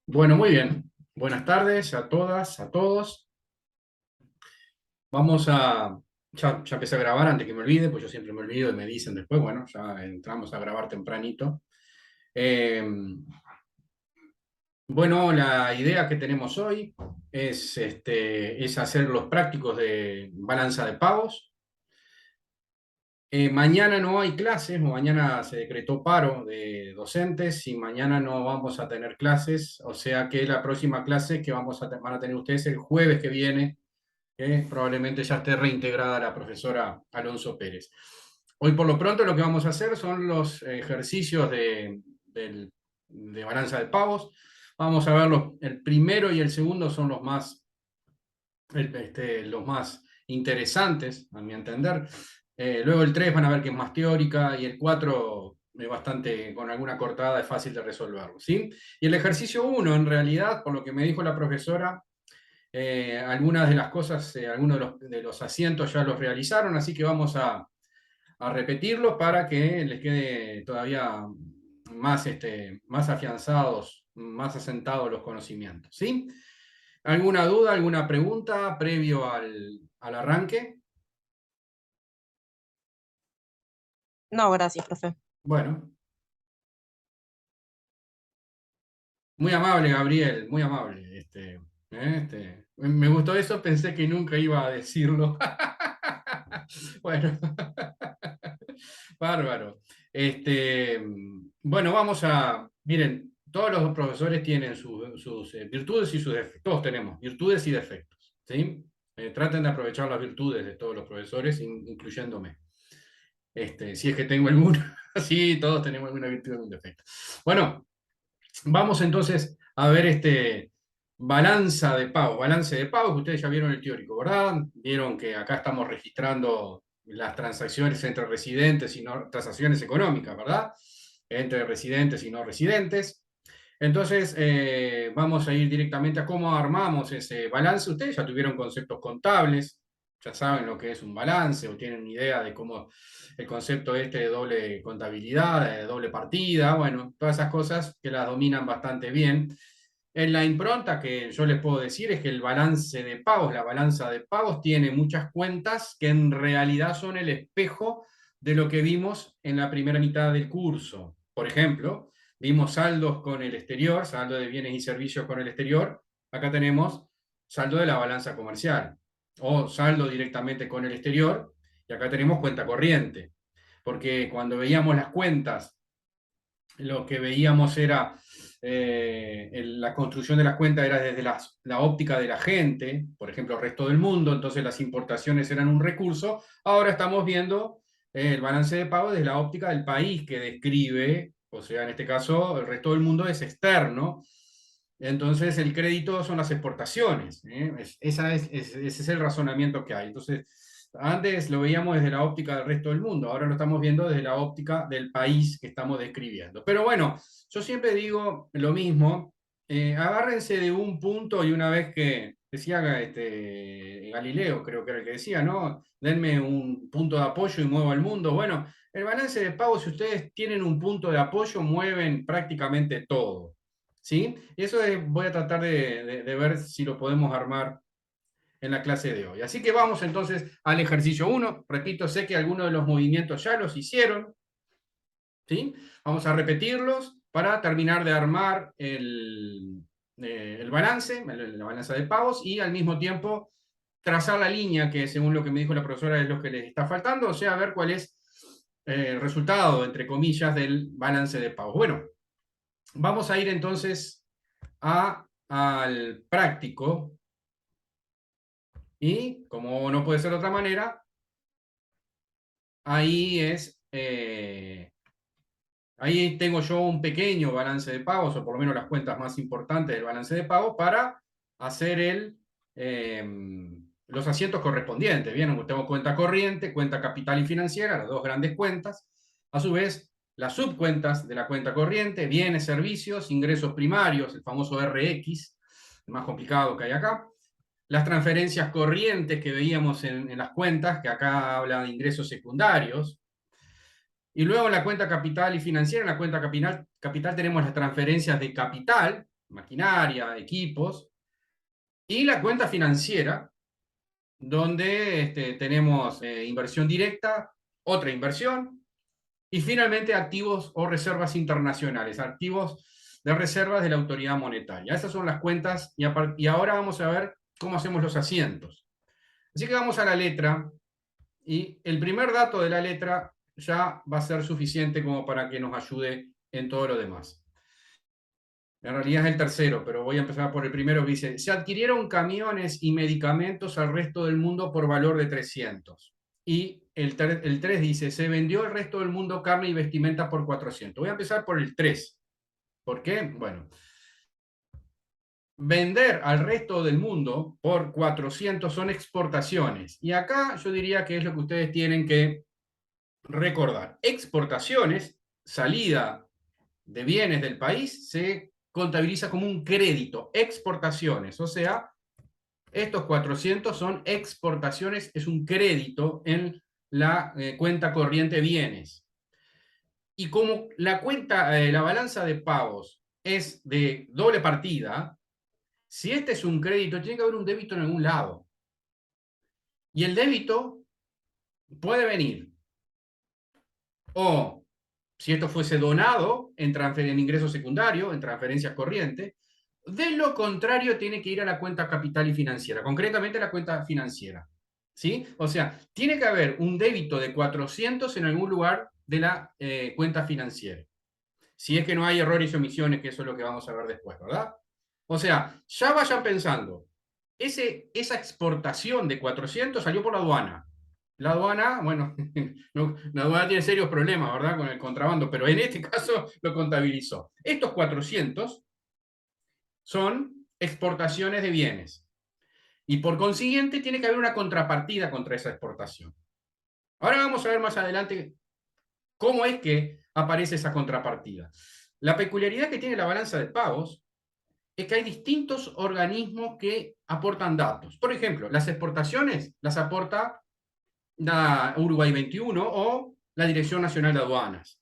Bueno, muy bien. Buenas tardes a todas, a todos. Vamos a... Ya empecé a grabar antes que me olvide, pues yo siempre me olvido y me dicen después, bueno, ya entramos a grabar tempranito. Eh, bueno, la idea que tenemos hoy es hacer los prácticos de balanza de pagos. Mañana no hay clases, o mañana se decretó paro de docentes y mañana no vamos a tener clases, o sea que la próxima clase que van a tener ustedes el jueves que viene, que probablemente ya esté reintegrada la profesora Alonso Pérez. Hoy por lo pronto lo que vamos a hacer son los ejercicios de balanza de pagos. Vamos a verlos, el primero y el segundo son los más interesantes, a mi entender. Luego el 3 van a ver que es más teórica y el 4 es bastante, con alguna cortada, es fácil de resolverlo, ¿sí? Y el ejercicio uno en realidad, por lo que me dijo la profesora, algunas de las cosas, algunos de los asientos ya los realizaron, así que vamos a repetirlos para que les quede todavía más afianzados, más asentados los conocimientos, ¿sí? ¿Alguna duda, alguna pregunta previo al arranque? No, gracias, profe. Bueno, muy amable, Gabriel, muy amable. Me gustó eso, pensé que nunca iba a decirlo. Bueno, bárbaro. Bueno, miren, todos los profesores tienen sus virtudes y sus defectos. Todos tenemos virtudes y defectos, ¿sí? Traten de aprovechar las virtudes de todos los profesores, incluyéndome. Si es que tengo alguna. Sí, todos tenemos alguna virtud y algún defecto. Bueno, vamos entonces a ver balance de pago, que ustedes ya vieron el teórico, ¿verdad? Vieron que acá estamos registrando las transacciones entre residentes y no, transacciones económicas, ¿verdad? Entre residentes y no residentes. Entonces, vamos a ir directamente a cómo armamos ese balance. Ustedes ya tuvieron conceptos contables, ya saben lo que es un balance o tienen idea de cómo el concepto de doble contabilidad, de doble partida, bueno, todas esas cosas que las dominan bastante bien. En la impronta que yo les puedo decir es que el balance de pagos, la balanza de pagos, tiene muchas cuentas que en realidad son el espejo de lo que vimos en la primera mitad del curso. Por ejemplo, vimos saldos con el exterior, saldo de bienes y servicios con el exterior. Acá tenemos saldo de la balanza comercial o saldo directamente con el exterior. Y acá tenemos cuenta corriente. Porque cuando veíamos las cuentas, lo que veíamos era la construcción de las cuentas era desde la óptica de la gente, por ejemplo, el resto del mundo, entonces las importaciones eran un recurso. Ahora estamos viendo el balance de pago desde la óptica del país que describe, o sea, en este caso, el resto del mundo es externo. Entonces, el crédito son las exportaciones. Ese es el razonamiento que hay. Entonces, antes lo veíamos desde la óptica del resto del mundo, ahora lo estamos viendo desde la óptica del país que estamos describiendo. Pero bueno, yo siempre digo lo mismo, agárrense de un punto y una vez que decía Galileo, creo que era el que decía, ¿no? Denme un punto de apoyo y muevo el mundo. Bueno, el balance de pago, si ustedes tienen un punto de apoyo, mueven prácticamente todo. ¿Sí? Y eso voy a tratar de ver si lo podemos armar en la clase de hoy. Así que vamos entonces al ejercicio uno. Repito, sé que algunos de los movimientos ya los hicieron, ¿sí? Vamos a repetirlos para terminar de armar el balance, la balanza de pagos, y al mismo tiempo trazar la línea que según lo que me dijo la profesora es lo que les está faltando, o sea, ver cuál es el resultado, entre comillas, del balance de pagos. Bueno, vamos a ir entonces al práctico y, como no puede ser de otra manera, ahí ahí tengo yo un pequeño balance de pagos, o por lo menos las cuentas más importantes del balance de pagos, para hacer eh, los asientos correspondientes. Bien, tengo cuenta corriente, cuenta capital y financiera, las dos grandes cuentas. A su vez, las subcuentas de la cuenta corriente, bienes, servicios, ingresos primarios, el famoso RX, el más complicado que hay acá. Las transferencias corrientes que veíamos en las cuentas, que acá habla de ingresos secundarios. Y luego en la cuenta capital y financiera, en la cuenta capital tenemos las transferencias de capital, maquinaria, equipos, y la cuenta financiera, donde tenemos inversión directa, otra inversión, y finalmente activos o reservas internacionales, activos de reservas de la autoridad monetaria. Esas son las cuentas y ahora vamos a ver cómo hacemos los asientos. Así que vamos a la letra y el primer dato de la letra ya va a ser suficiente como para que nos ayude en todo lo demás. En realidad es el tercero, pero voy a empezar por el primero que dice, se adquirieron camiones y medicamentos al resto del mundo por valor de 300. Y el 3 dice, se vendió al resto del mundo carne y vestimenta por 400. Voy a empezar por el 3. ¿Por qué? Bueno, vender al resto del mundo por 400 son exportaciones. Y acá yo diría que es lo que ustedes tienen que recordar. Exportaciones, salida de bienes del país, se contabiliza como un crédito, exportaciones, o sea, estos 400 son exportaciones, es un crédito en la cuenta corriente bienes. Y como la cuenta, la balanza de pagos es de doble partida, si este es un crédito, tiene que haber un débito en algún lado. Y el débito puede venir o si esto fuese donado en ingreso secundario, en transferencias corrientes. De lo contrario, tiene que ir a la cuenta capital y financiera, concretamente a la cuenta financiera. ¿Sí? O sea, tiene que haber un débito de 400 en algún lugar de la cuenta financiera. Si es que no hay errores y omisiones, que eso es lo que vamos a ver después, ¿verdad? O sea, ya vayan pensando, esa exportación de 400 salió por la aduana. La aduana, bueno, no, la aduana tiene serios problemas, ¿verdad? Con el contrabando, pero en este caso lo contabilizó. Estos 400 son exportaciones de bienes. Y por consiguiente tiene que haber una contrapartida contra esa exportación. Ahora vamos a ver más adelante cómo es que aparece esa contrapartida. La peculiaridad que tiene la balanza de pagos es que hay distintos organismos que aportan datos. Por ejemplo, las exportaciones las aporta la Uruguay 21 o la Dirección Nacional de Aduanas.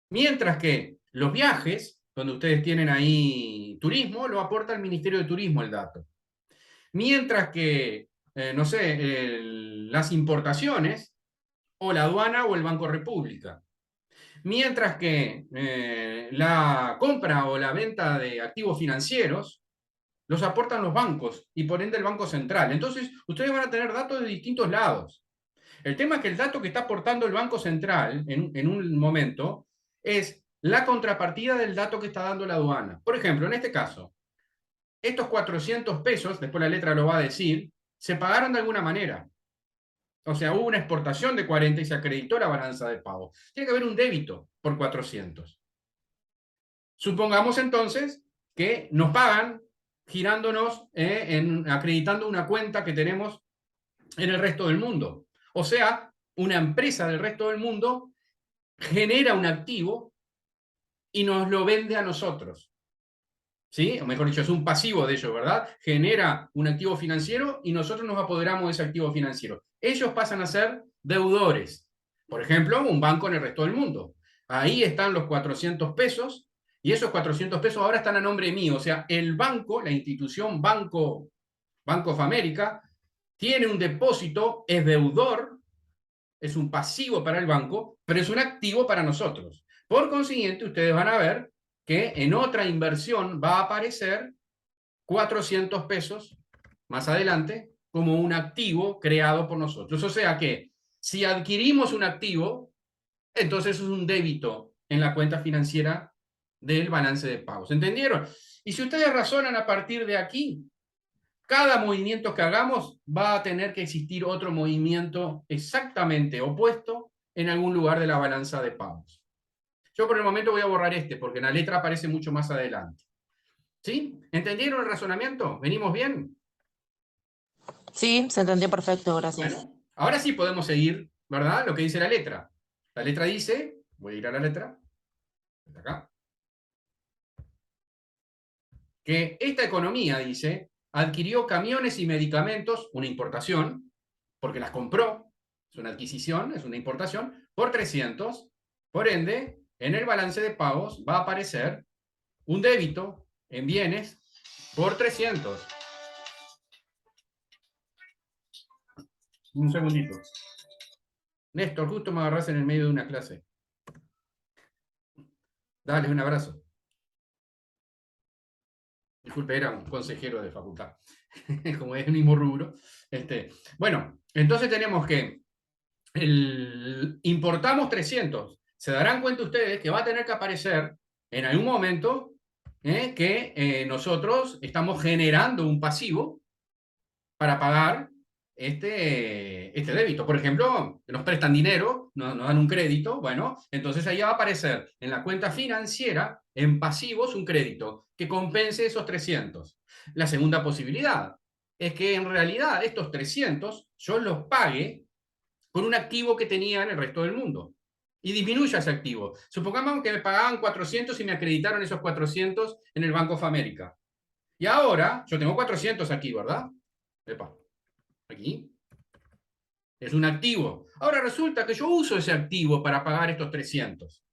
Mientras que los viajes, donde ustedes tienen ahí turismo, lo aporta el Ministerio de Turismo el dato. Mientras que, no sé, las importaciones, o la aduana o el Banco República. Mientras que la compra o la venta de activos financieros los aportan los bancos y por ende el Banco Central. Entonces, ustedes van a tener datos de distintos lados. El tema es que el dato que está aportando el Banco Central en un momento es la contrapartida del dato que está dando la aduana. Por ejemplo, en este caso, estos 400 pesos, después la letra lo va a decir, se pagaron de alguna manera. O sea, hubo una exportación de 40 y se acreditó la balanza de pago. Tiene que haber un débito por 400. Supongamos entonces que nos pagan girándonos, acreditando una cuenta que tenemos en el resto del mundo. O sea, una empresa del resto del mundo genera un activo y nos lo vende a nosotros. ¿Sí? O mejor dicho, es un pasivo de ellos, ¿verdad? Genera un activo financiero y nosotros nos apoderamos de ese activo financiero. Ellos pasan a ser deudores. Por ejemplo, un banco en el resto del mundo. Ahí están los 400 pesos y esos 400 pesos ahora están a nombre mío. O sea, el banco, la institución Banco of America, tiene un depósito, es deudor, es un pasivo para el banco, pero es un activo para nosotros. Por consiguiente, ustedes van a ver que en otra inversión va a aparecer 400 pesos más adelante como un activo creado por nosotros. O sea que si adquirimos un activo, entonces es un débito en la cuenta financiera del balance de pagos. ¿Entendieron? Y si ustedes razonan a partir de aquí, cada movimiento que hagamos va a tener que existir otro movimiento exactamente opuesto en algún lugar de la balanza de pagos. Yo por el momento voy a borrar este porque en la letra aparece mucho más adelante. ¿Sí? ¿Entendieron el razonamiento? ¿Venimos bien? Sí, se entendió perfecto, gracias. Bueno, ahora sí podemos seguir, ¿verdad? Lo que dice la letra. La letra dice, voy a ir a la letra, acá, que esta economía, dice, adquirió camiones y medicamentos, una importación, porque las compró, es una adquisición, es una importación, por 300. Por ende, en el balance de pagos va a aparecer un débito en bienes por 300. Un segundito. Néstor, justo me agarrás en el medio de una clase. Dale, un abrazo. Disculpe, era un consejero de facultad. Como es el mismo rubro. Bueno, entonces tenemos que importamos 300. Se darán cuenta ustedes que va a tener que aparecer en algún momento que nosotros estamos generando un pasivo para pagar este débito. Por ejemplo, nos prestan dinero, nos dan un crédito, bueno, entonces ahí va a aparecer en la cuenta financiera, en pasivos, un crédito que compense esos 300. La segunda posibilidad es que en realidad estos 300 yo los pague con un activo que tenía en el resto del mundo y disminuya ese activo. Supongamos que me pagaban 400 y me acreditaron esos 400 en el Bank of America. Y ahora, yo tengo 400 aquí, ¿verdad? Epa, aquí. Es un activo. Ahora resulta que yo uso ese activo para pagar estos 300.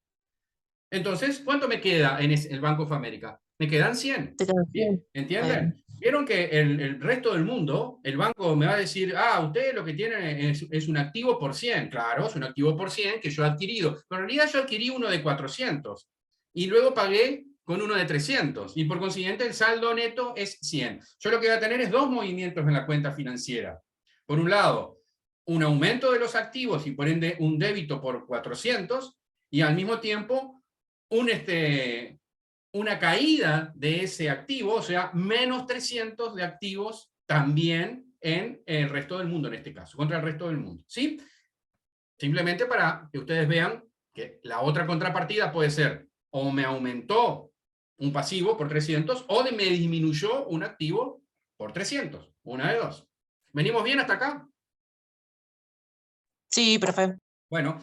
Entonces, ¿cuánto me queda en el Bank of America? Me quedan 100. Bien, ¿entienden? Vieron que el resto del mundo, el banco me va a decir, usted lo que tiene es un activo por 100. Claro, es un activo por 100 que yo he adquirido. Pero en realidad yo adquirí uno de 400 y luego pagué con uno de 300 y por consiguiente el saldo neto es 100. Yo lo que voy a tener es dos movimientos en la cuenta financiera. Por un lado, un aumento de los activos y por ende un débito por 400 y al mismo tiempo una caída de ese activo, o sea, menos 300 de activos también en el resto del mundo, en este caso, contra el resto del mundo. ¿Sí? Simplemente para que ustedes vean que la otra contrapartida puede ser o me aumentó un pasivo por 300 o me disminuyó un activo por 300. Una de dos. ¿Venimos bien hasta acá? Sí, profe. Bueno,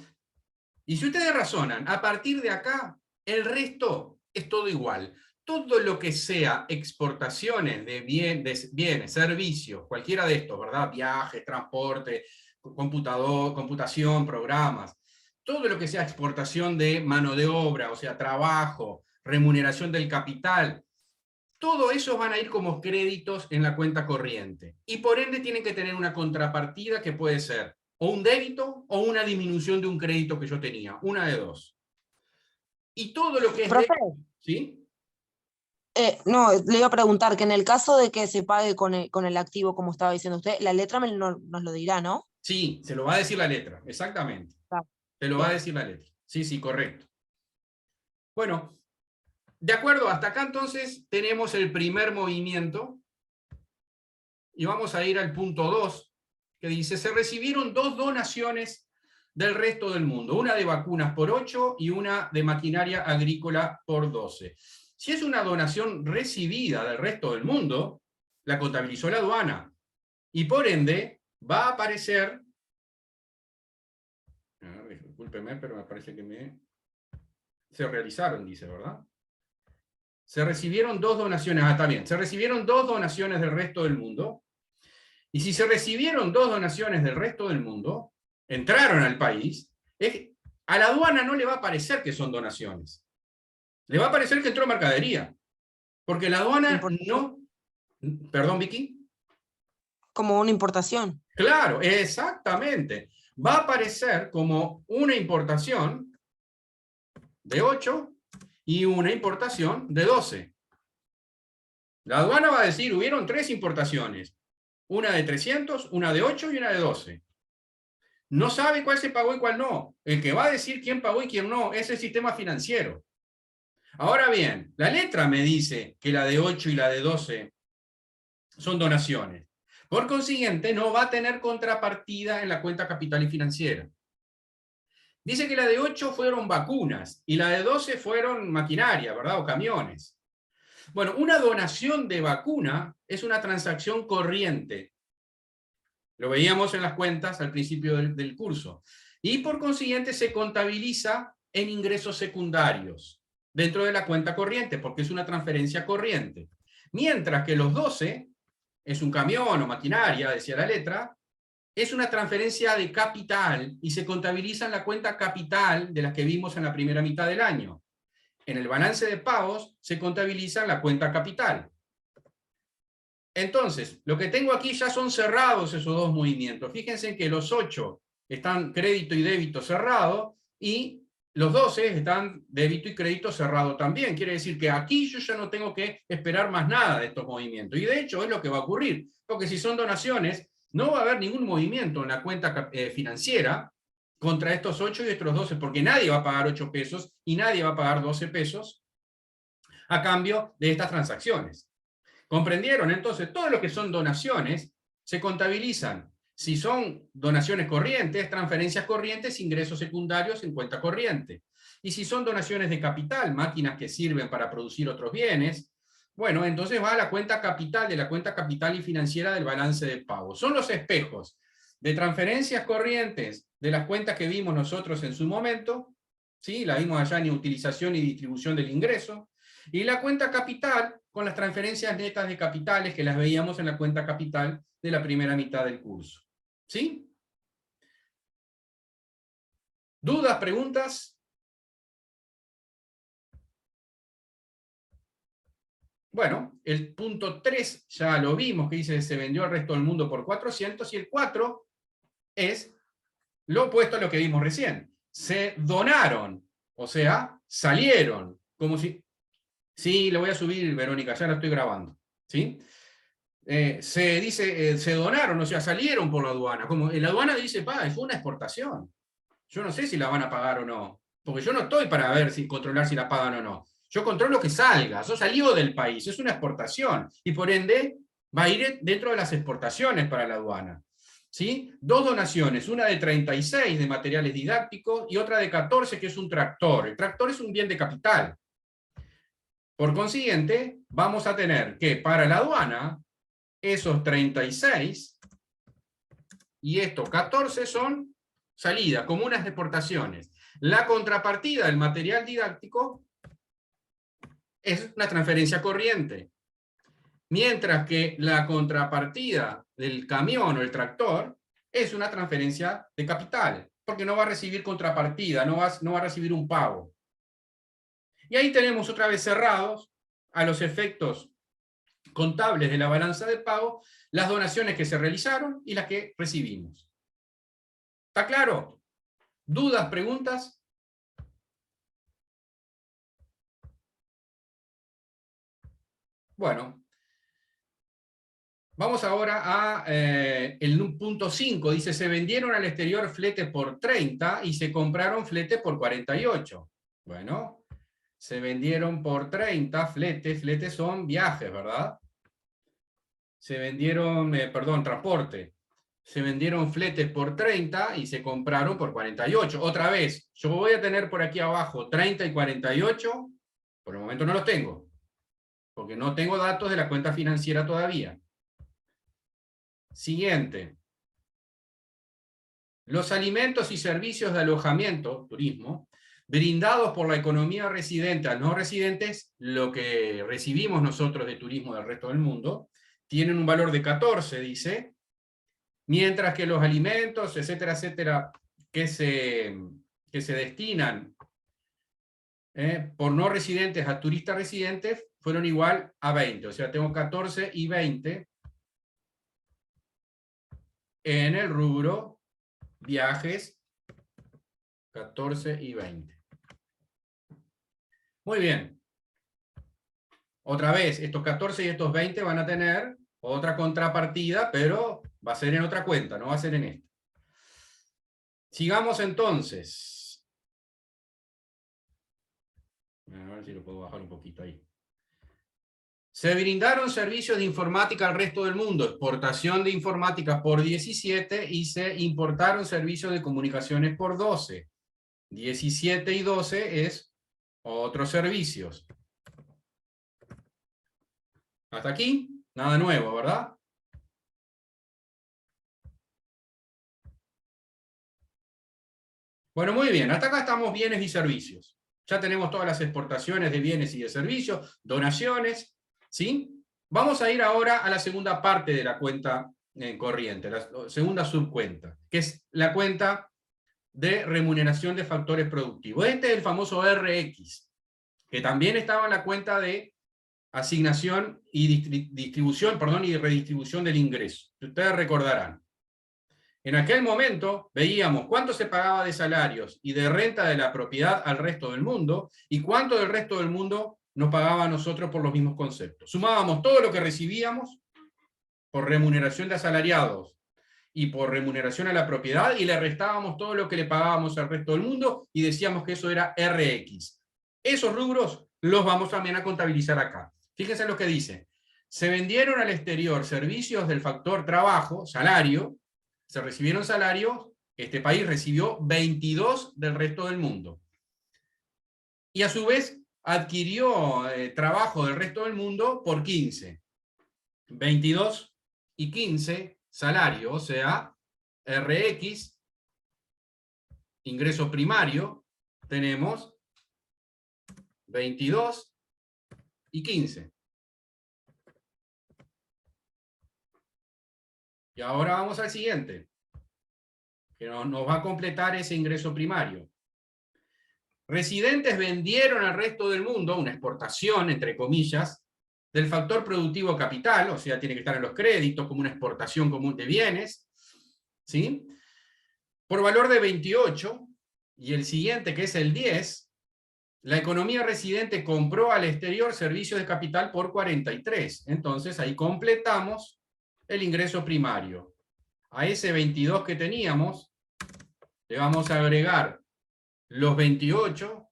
y si ustedes razonan, a partir de acá, el resto es todo igual. Todo lo que sea exportaciones de bienes, servicios, cualquiera de estos, ¿verdad? Viajes, transporte, computación, programas, todo lo que sea exportación de mano de obra, o sea, trabajo, remuneración del capital, todo eso van a ir como créditos en la cuenta corriente. Y por ende tienen que tener una contrapartida que puede ser o un débito o una disminución de un crédito que yo tenía. Una de dos. Y todo lo que es Profe, ¿sí? no, le iba a preguntar que en el caso de que se pague con el activo, como estaba diciendo usted, la letra nos lo dirá, ¿no? Sí, se lo va a decir la letra, exactamente. Ah, Se lo va a bien. decir la letra. Sí, sí, correcto. Bueno, de acuerdo, hasta acá entonces tenemos el primer movimiento y vamos a ir al punto 2, que dice, se recibieron dos donaciones del resto del mundo, una de vacunas por 8 y una de maquinaria agrícola por 12. Si es una donación recibida del resto del mundo, la contabilizó la aduana y por ende va a aparecer, discúlpeme, pero me parece que se realizaron, dice, ¿verdad? Se recibieron dos donaciones, está bien, se recibieron dos donaciones del resto del mundo, y si se recibieron dos donaciones del resto del mundo, entraron al país, a la aduana no le va a parecer que son donaciones. Le va a parecer que entró mercadería. Porque la aduana no... Perdón, Vicky. Como una importación. Claro, exactamente. Va a aparecer como una importación de 8 y una importación de 12. La aduana va a decir, hubieron tres importaciones. Una de 300, una de 8 y una de 12. No sabe cuál se pagó y cuál no. El que va a decir quién pagó y quién no es el sistema financiero. Ahora bien, la letra me dice que la de 8 y la de 12 son donaciones. Por consiguiente, no va a tener contrapartida en la cuenta capital y financiera. Dice que la de 8 fueron vacunas y la de 12 fueron maquinaria, ¿verdad? O camiones. Bueno, una donación de vacuna es una transacción corriente. Lo veíamos en las cuentas al principio del curso. Y por consiguiente se contabiliza en ingresos secundarios dentro de la cuenta corriente, porque es una transferencia corriente. Mientras que los 12 es un camión o maquinaria, decía la letra, es una transferencia de capital y se contabiliza en la cuenta capital de las que vimos en la primera mitad del año. en el balance de pagos se contabiliza la cuenta capital. Entonces, lo que tengo aquí ya son cerrados esos dos movimientos. Fíjense que los 8 están crédito y débito cerrado y los 12 están débito y crédito cerrado también. Quiere decir que aquí yo ya no tengo que esperar más nada de estos movimientos. Y de hecho es lo que va a ocurrir. Porque si son donaciones, no va a haber ningún movimiento en la cuenta financiera contra estos 8 y estos 12, porque nadie va a pagar 8 pesos y nadie va a pagar 12 pesos a cambio de estas transacciones. ¿Comprendieron? Entonces, todo lo que son donaciones se contabilizan. Si son donaciones corrientes, transferencias corrientes, ingresos secundarios en cuenta corriente. Y si son donaciones de capital, máquinas que sirven para producir otros bienes, bueno, entonces va a la cuenta capital, de la cuenta capital y financiera del balance de pago. Son los espejos de transferencias corrientes de las cuentas que vimos nosotros en su momento, ¿sí? La vimos allá en utilización y distribución del ingreso, y la cuenta capital con las transferencias netas de capitales que las veíamos en la cuenta capital de la primera mitad del curso. ¿Sí? ¿Dudas, preguntas? Bueno, el punto 3 ya lo vimos, que dice se vendió al resto del mundo por 400, y el 4 es lo opuesto a lo que vimos recién. Se donaron, o sea, salieron, como si... Sí, lo voy a subir, Verónica, ya lo estoy grabando. ¿Sí? Se dice, se donaron, o sea, salieron por la aduana. Como la aduana dice, fue una exportación. Yo no sé si la van a pagar o no, porque yo no estoy para ver si controlar si la pagan o no. Yo controlo que salga, eso salió del país, es una exportación, y por ende va a ir dentro de las exportaciones para la aduana. ¿Sí? Dos donaciones, una de 36 de materiales didácticos y otra de 14 que es un tractor. El tractor es un bien de capital. Por consiguiente, vamos a tener que para la aduana, esos 36 y estos 14 son salidas, como unas exportaciones. La contrapartida del material didáctico es una transferencia corriente. Mientras que la contrapartida del camión o el tractor es una transferencia de capital, porque no va a recibir contrapartida, no va a recibir un pago. Y ahí tenemos otra vez cerrados a los efectos contables de la balanza de pago, las donaciones que se realizaron y las que recibimos. ¿Está claro? ¿Dudas, preguntas? Bueno, vamos ahora a el punto 5. Dice, se vendieron al exterior flete por 30 y se compraron flete por 48. Bueno, se vendieron por 30 fletes son viajes, ¿verdad? Se vendieron, transporte. Se vendieron fletes por 30 y se compraron por 48. Otra vez, yo voy a tener por aquí abajo 30 y 48, por el momento no los tengo, porque no tengo datos de la cuenta financiera todavía. Siguiente. Los alimentos y servicios de alojamiento, turismo, brindados por la economía residente a no residentes, lo que recibimos nosotros de turismo del resto del mundo, tienen un valor de 14, dice, mientras que los alimentos, etcétera, etcétera, que se destinan por no residentes a turistas residentes, fueron igual a 20. O sea, tengo 14 y 20 en el rubro viajes, 14 y 20. Muy bien. Otra vez, estos 14 y estos 20 van a tener otra contrapartida, pero va a ser en otra cuenta, no va a ser en esta. Sigamos entonces. A ver si lo puedo bajar un poquito ahí. Se brindaron servicios de informática al resto del mundo, exportación de informática por 17 y se importaron servicios de comunicaciones por 12. 17 y 12 es otros servicios. Hasta aquí, nada nuevo, ¿verdad? Bueno, muy bien, hasta acá estamos bienes y servicios. Ya tenemos todas las exportaciones de bienes y de servicios, donaciones, ¿sí? Vamos a ir ahora a la segunda parte de la cuenta corriente, la segunda subcuenta, que es la cuenta de remuneración de factores productivos. Este es el famoso RX, que también estaba en la cuenta de asignación y distribución, perdón, y redistribución del ingreso. Ustedes recordarán. En aquel momento veíamos cuánto se pagaba de salarios y de renta de la propiedad al resto del mundo y cuánto del resto del mundo nos pagaba a nosotros por los mismos conceptos. Sumábamos todo lo que recibíamos por remuneración de asalariados y por remuneración a la propiedad y le restábamos todo lo que le pagábamos al resto del mundo y decíamos que eso era RX. Esos rubros los vamos también a contabilizar acá. Fíjense lo que dice. Se vendieron al exterior servicios del factor trabajo, salario, se recibieron salarios, este país recibió 22 del resto del mundo. Y a su vez adquirió trabajo del resto del mundo por 15. 22 y 15 salario, o sea, RX, ingreso primario, tenemos 22 y 15. Y ahora vamos al siguiente, que nos va a completar ese ingreso primario. Residentes vendieron al resto del mundo una exportación, entre comillas, del factor productivo capital, o sea, tiene que estar en los créditos como una exportación común de bienes, ¿sí? Por valor de 28, y el siguiente, que es el 10, la economía residente compró al exterior servicios de capital por 43. Entonces, ahí completamos el ingreso primario. A ese 22 que teníamos, le vamos a agregar los 28.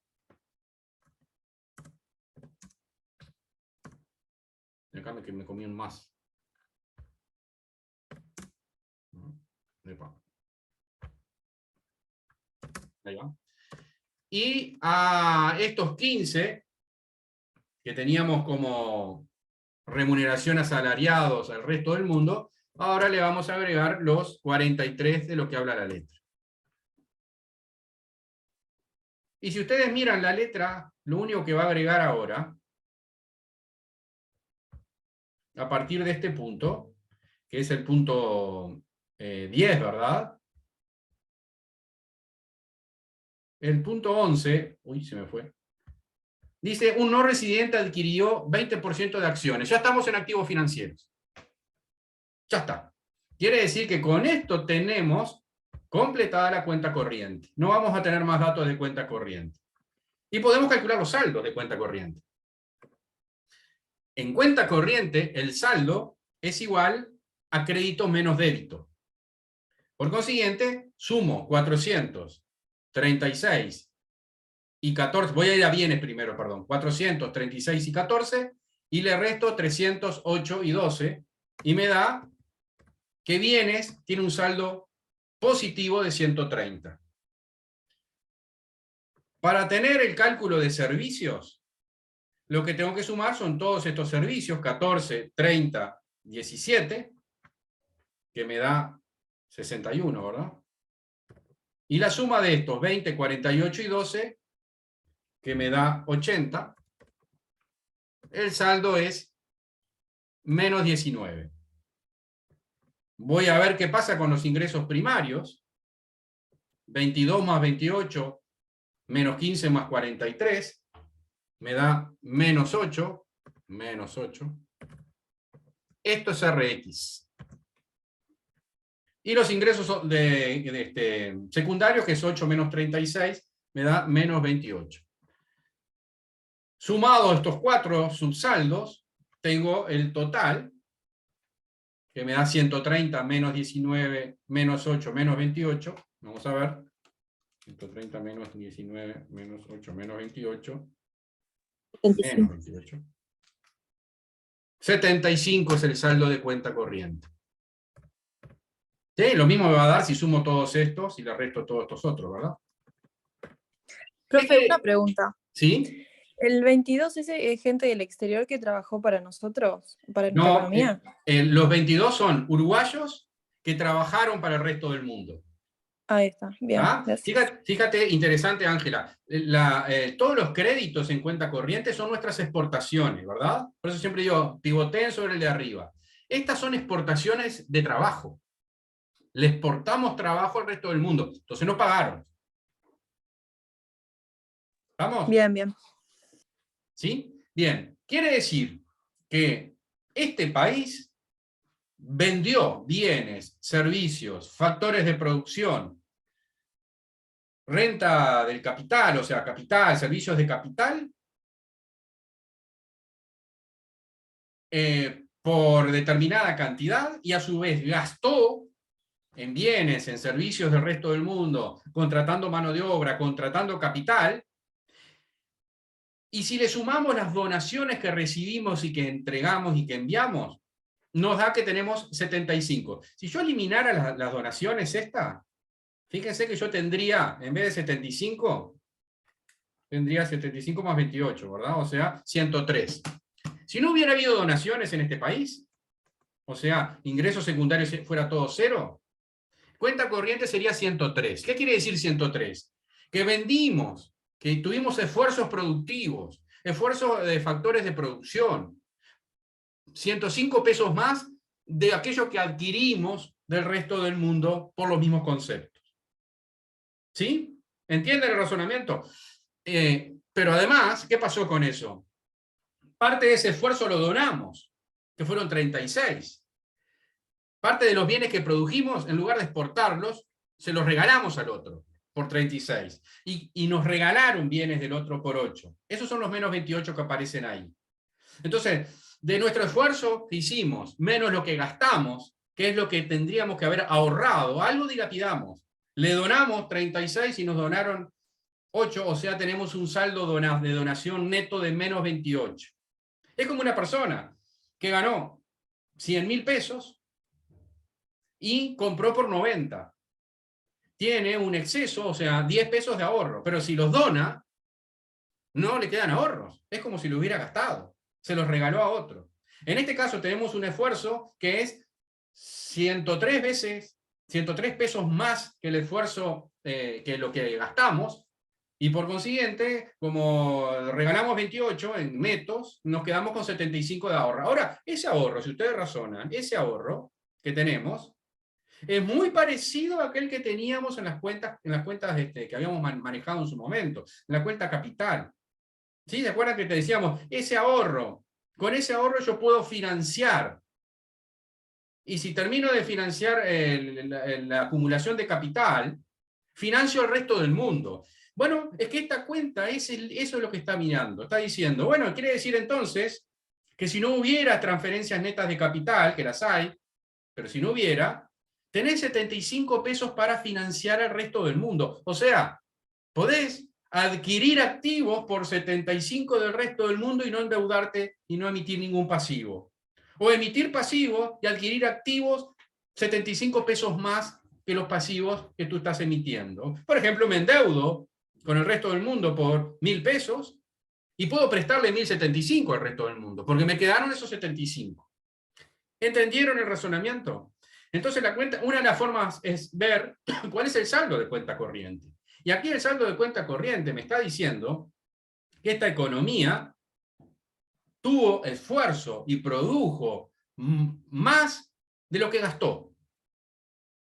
Déjame que me comí un más. Ahí va. Y a estos 15 que teníamos como remuneración a asalariados al resto del mundo, ahora le vamos a agregar los 43 de lo que habla la letra. Y si ustedes miran la letra, lo único que va a agregar ahora, a partir de este punto, que es el punto 10, ¿verdad? El punto 11, uy, se me fue. Dice, un no residente adquirió 20% de acciones. Ya estamos en activos financieros. Ya está. Quiere decir que con esto tenemos completada la cuenta corriente. No vamos a tener más datos de cuenta corriente. Y podemos calcular los saldos de cuenta corriente. En cuenta corriente, el saldo es igual a crédito menos débito. Por consiguiente, sumo 436 y 14, voy a ir a bienes primero, perdón, 436 y 14, y le resto 308 y 12, y me da que bienes tiene un saldo positivo de 130. Para tener el cálculo de servicios, lo que tengo que sumar son todos estos servicios, 14, 30, 17, que me da 61, ¿verdad? Y la suma de estos, 20, 48 y 12, que me da 80, el saldo es menos 19. Voy a ver qué pasa con los ingresos primarios. 22 más 28, menos 15 más 43, me da menos 8, menos 8. Esto es RX. Y los ingresos secundarios, que es 8 menos 36, me da menos 28. Sumado estos cuatro subsaldos, tengo el total, que me da 130 menos 19, menos 8, menos 28. Vamos a ver. 130 menos 19, menos 8, menos 28. 25. Menos 28. 75 es el saldo de cuenta corriente. ¿Sí? Lo mismo me va a dar si sumo todos estos y le resto todos estos otros, ¿verdad? Profe, una pregunta. ¿Sí? ¿El 22 es gente del exterior que trabajó para nosotros, para nuestra No, economía? los 22 son uruguayos que trabajaron para el resto del mundo. Ahí está, bien. ¿Ah? Gracias. Fíjate, interesante, Ángela. Todos los créditos en cuenta corriente son nuestras exportaciones, ¿verdad? Por eso siempre digo, pivoteen sobre el de arriba. Estas son exportaciones de trabajo. Le exportamos trabajo al resto del mundo. Entonces no pagaron. ¿Vamos? Bien, bien. ¿Sí? Bien, quiere decir que este país vendió bienes, servicios, factores de producción, renta del capital, o sea, capital, servicios de capital, por determinada cantidad y a su vez gastó en bienes, en servicios del resto del mundo, contratando mano de obra, contratando capital, y si le sumamos las donaciones que recibimos y que entregamos y que enviamos, nos da que tenemos 75. Si yo eliminara las donaciones fíjense que yo tendría, en vez de 75, tendría 75 más 28, ¿verdad? O sea, 103. Si no hubiera habido donaciones en este país, o sea, ingresos secundarios fuera todo cero, cuenta corriente sería 103. ¿Qué quiere decir 103? Que vendimos, que tuvimos esfuerzos productivos, esfuerzos de factores de producción, 105 pesos más de aquello que adquirimos del resto del mundo por los mismos conceptos. ¿Sí? ¿Entienden el razonamiento? Pero además, ¿qué pasó con eso? Parte de ese esfuerzo lo donamos, que fueron 36. Parte de los bienes que produjimos, en lugar de exportarlos, se los regalamos al otro por 36. Y nos regalaron bienes del otro por 8. Esos son los menos 28 que aparecen ahí. Entonces, de nuestro esfuerzo que hicimos, menos lo que gastamos, que es lo que tendríamos que haber ahorrado, algo dilapidamos. Le donamos 36 y nos donaron 8, o sea, tenemos un saldo de donación neto de menos 28. Es como una persona que ganó 100.000 pesos y compró por 90. Tiene un exceso, o sea, 10 pesos de ahorro, pero si los dona, no le quedan ahorros. Es como si lo hubiera gastado. Se los regaló a otro. En este caso tenemos un esfuerzo que es 103 pesos más que el esfuerzo, que lo que gastamos, y por consiguiente, como regalamos 28 en netos, nos quedamos con 75 de ahorro. Ahora, ese ahorro, si ustedes razonan, ese ahorro que tenemos es muy parecido a aquel que teníamos en las cuentas que habíamos manejado en su momento, en la cuenta capital. ¿Sí? ¿Se acuerdan que te decíamos, ese ahorro, con ese ahorro yo puedo financiar? Y si termino de financiar la acumulación de capital, financio el resto del mundo. Bueno, es que esta cuenta, eso es lo que está mirando. Está diciendo, bueno, quiere decir entonces que si no hubiera transferencias netas de capital, que las hay, pero si no hubiera, tenés 75 pesos para financiar el resto del mundo. O sea, podés adquirir activos por 75 del resto del mundo y no endeudarte y no emitir ningún pasivo. O emitir pasivos y adquirir activos 75 pesos más que los pasivos que tú estás emitiendo. Por ejemplo, me endeudo con el resto del mundo por 1.000 pesos y puedo prestarle 1.075 al resto del mundo, porque me quedaron esos 75. ¿Entendieron el razonamiento? Entonces, una de las formas es ver cuál es el saldo de cuenta corriente. Y aquí el saldo de cuenta corriente me está diciendo que esta economía tuvo esfuerzo y produjo más de lo que gastó.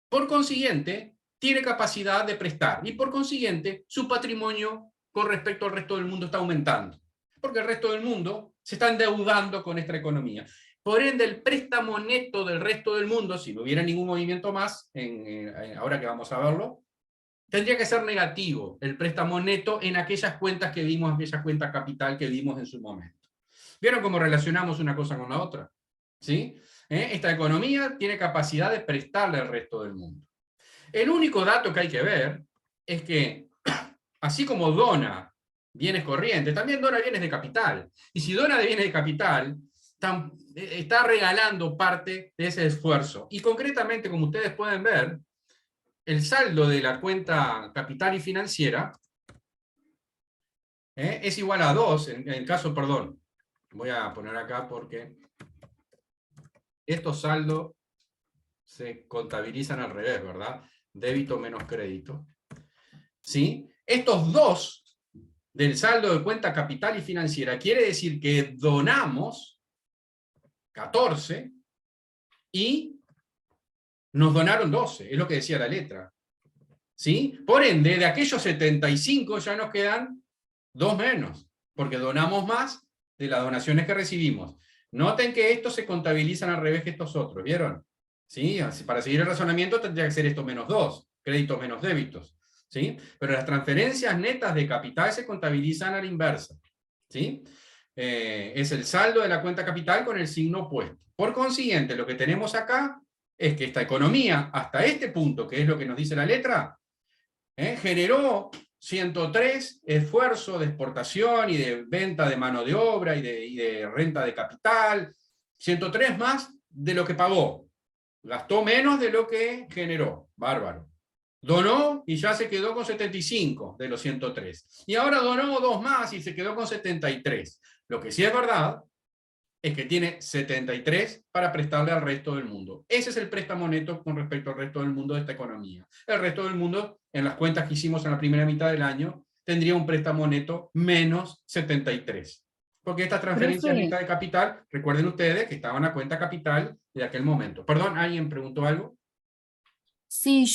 Por consiguiente, tiene capacidad de prestar y por consiguiente su patrimonio con respecto al resto del mundo está aumentando. Porque el resto del mundo se está endeudando con esta economía. Por ende, el préstamo neto del resto del mundo, si no hubiera ningún movimiento más, ahora que vamos a verlo, tendría que ser negativo el préstamo neto en aquellas cuentas que vimos, aquellas cuentas capital que vimos en su momento. ¿Vieron cómo relacionamos una cosa con la otra? ¿Sí? Esta economía tiene capacidad de prestarle al resto del mundo. El único dato que hay que ver es que, así como dona bienes corrientes, también dona bienes de capital. Y si dona de bienes de capital, está regalando parte de ese esfuerzo. Y concretamente, como ustedes pueden ver, el saldo de la cuenta capital y financiera es igual a 2, en el caso, perdón, voy a poner acá porque estos saldos se contabilizan al revés, ¿verdad? Débito menos crédito. ¿Sí? Estos 2 del saldo de cuenta capital y financiera quiere decir que donamos 14 y nos donaron 12, es lo que decía la letra. ¿Sí? Por ende, de aquellos 75 ya nos quedan 2 menos, porque donamos más de las donaciones que recibimos. Noten que estos se contabilizan al revés que estos otros, ¿vieron? ¿Sí? Para seguir el razonamiento tendría que ser esto menos 2, créditos menos débitos. ¿Sí? Pero las transferencias netas de capital se contabilizan a la inversa. ¿Sí? Es el saldo de la cuenta capital con el signo opuesto. Por consiguiente, lo que tenemos acá es que esta economía, hasta este punto, que es lo que nos dice la letra, generó 103 esfuerzos de exportación y de venta de mano de obra y de renta de capital, 103 más de lo que pagó. Gastó menos de lo que generó. Bárbaro. Donó y ya se quedó con 75 de los 103. Y ahora donó 2 más y se quedó con 73. Lo que sí es verdad es que tiene 73 para prestarle al resto del mundo. Ese es el préstamo neto con respecto al resto del mundo de esta economía. El resto del mundo, en las cuentas que hicimos en la primera mitad del año, tendría un préstamo neto menos 73. Porque esta transferencia Profe, neta de capital, recuerden ustedes que estaban a cuenta capital de aquel momento. Perdón, ¿alguien preguntó algo? sí,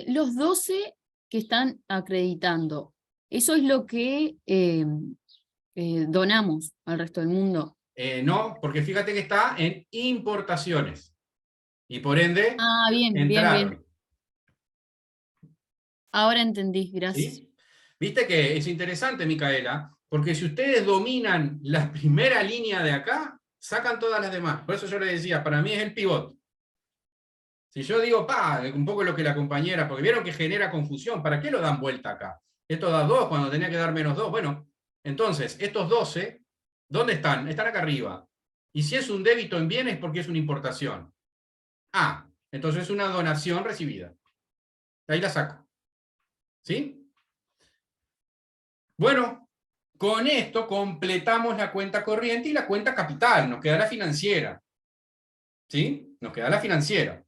los 12 que están acreditando, eso es lo que donamos al resto del mundo. No, porque fíjate que está en importaciones. Y por ende, Ah, bien, bien, bien. entraron. Ahora entendí, gracias. ¿Sí? Viste que es interesante, Micaela, porque si ustedes dominan la primera línea de acá, sacan todas las demás. Por eso yo les decía, para mí es el pivot. Si yo digo, un poco lo que la compañera, porque vieron que genera confusión, ¿para qué lo dan vuelta acá? Esto da 2 cuando tenía que dar menos 2. Bueno, entonces, estos 12, ¿dónde están? Están acá arriba. Y si es un débito en bienes, porque es una importación. Entonces es una donación recibida. Ahí la saco. ¿Sí? Bueno, con esto completamos la cuenta corriente y la cuenta capital. Nos queda la financiera. ¿Sí? Nos queda la financiera.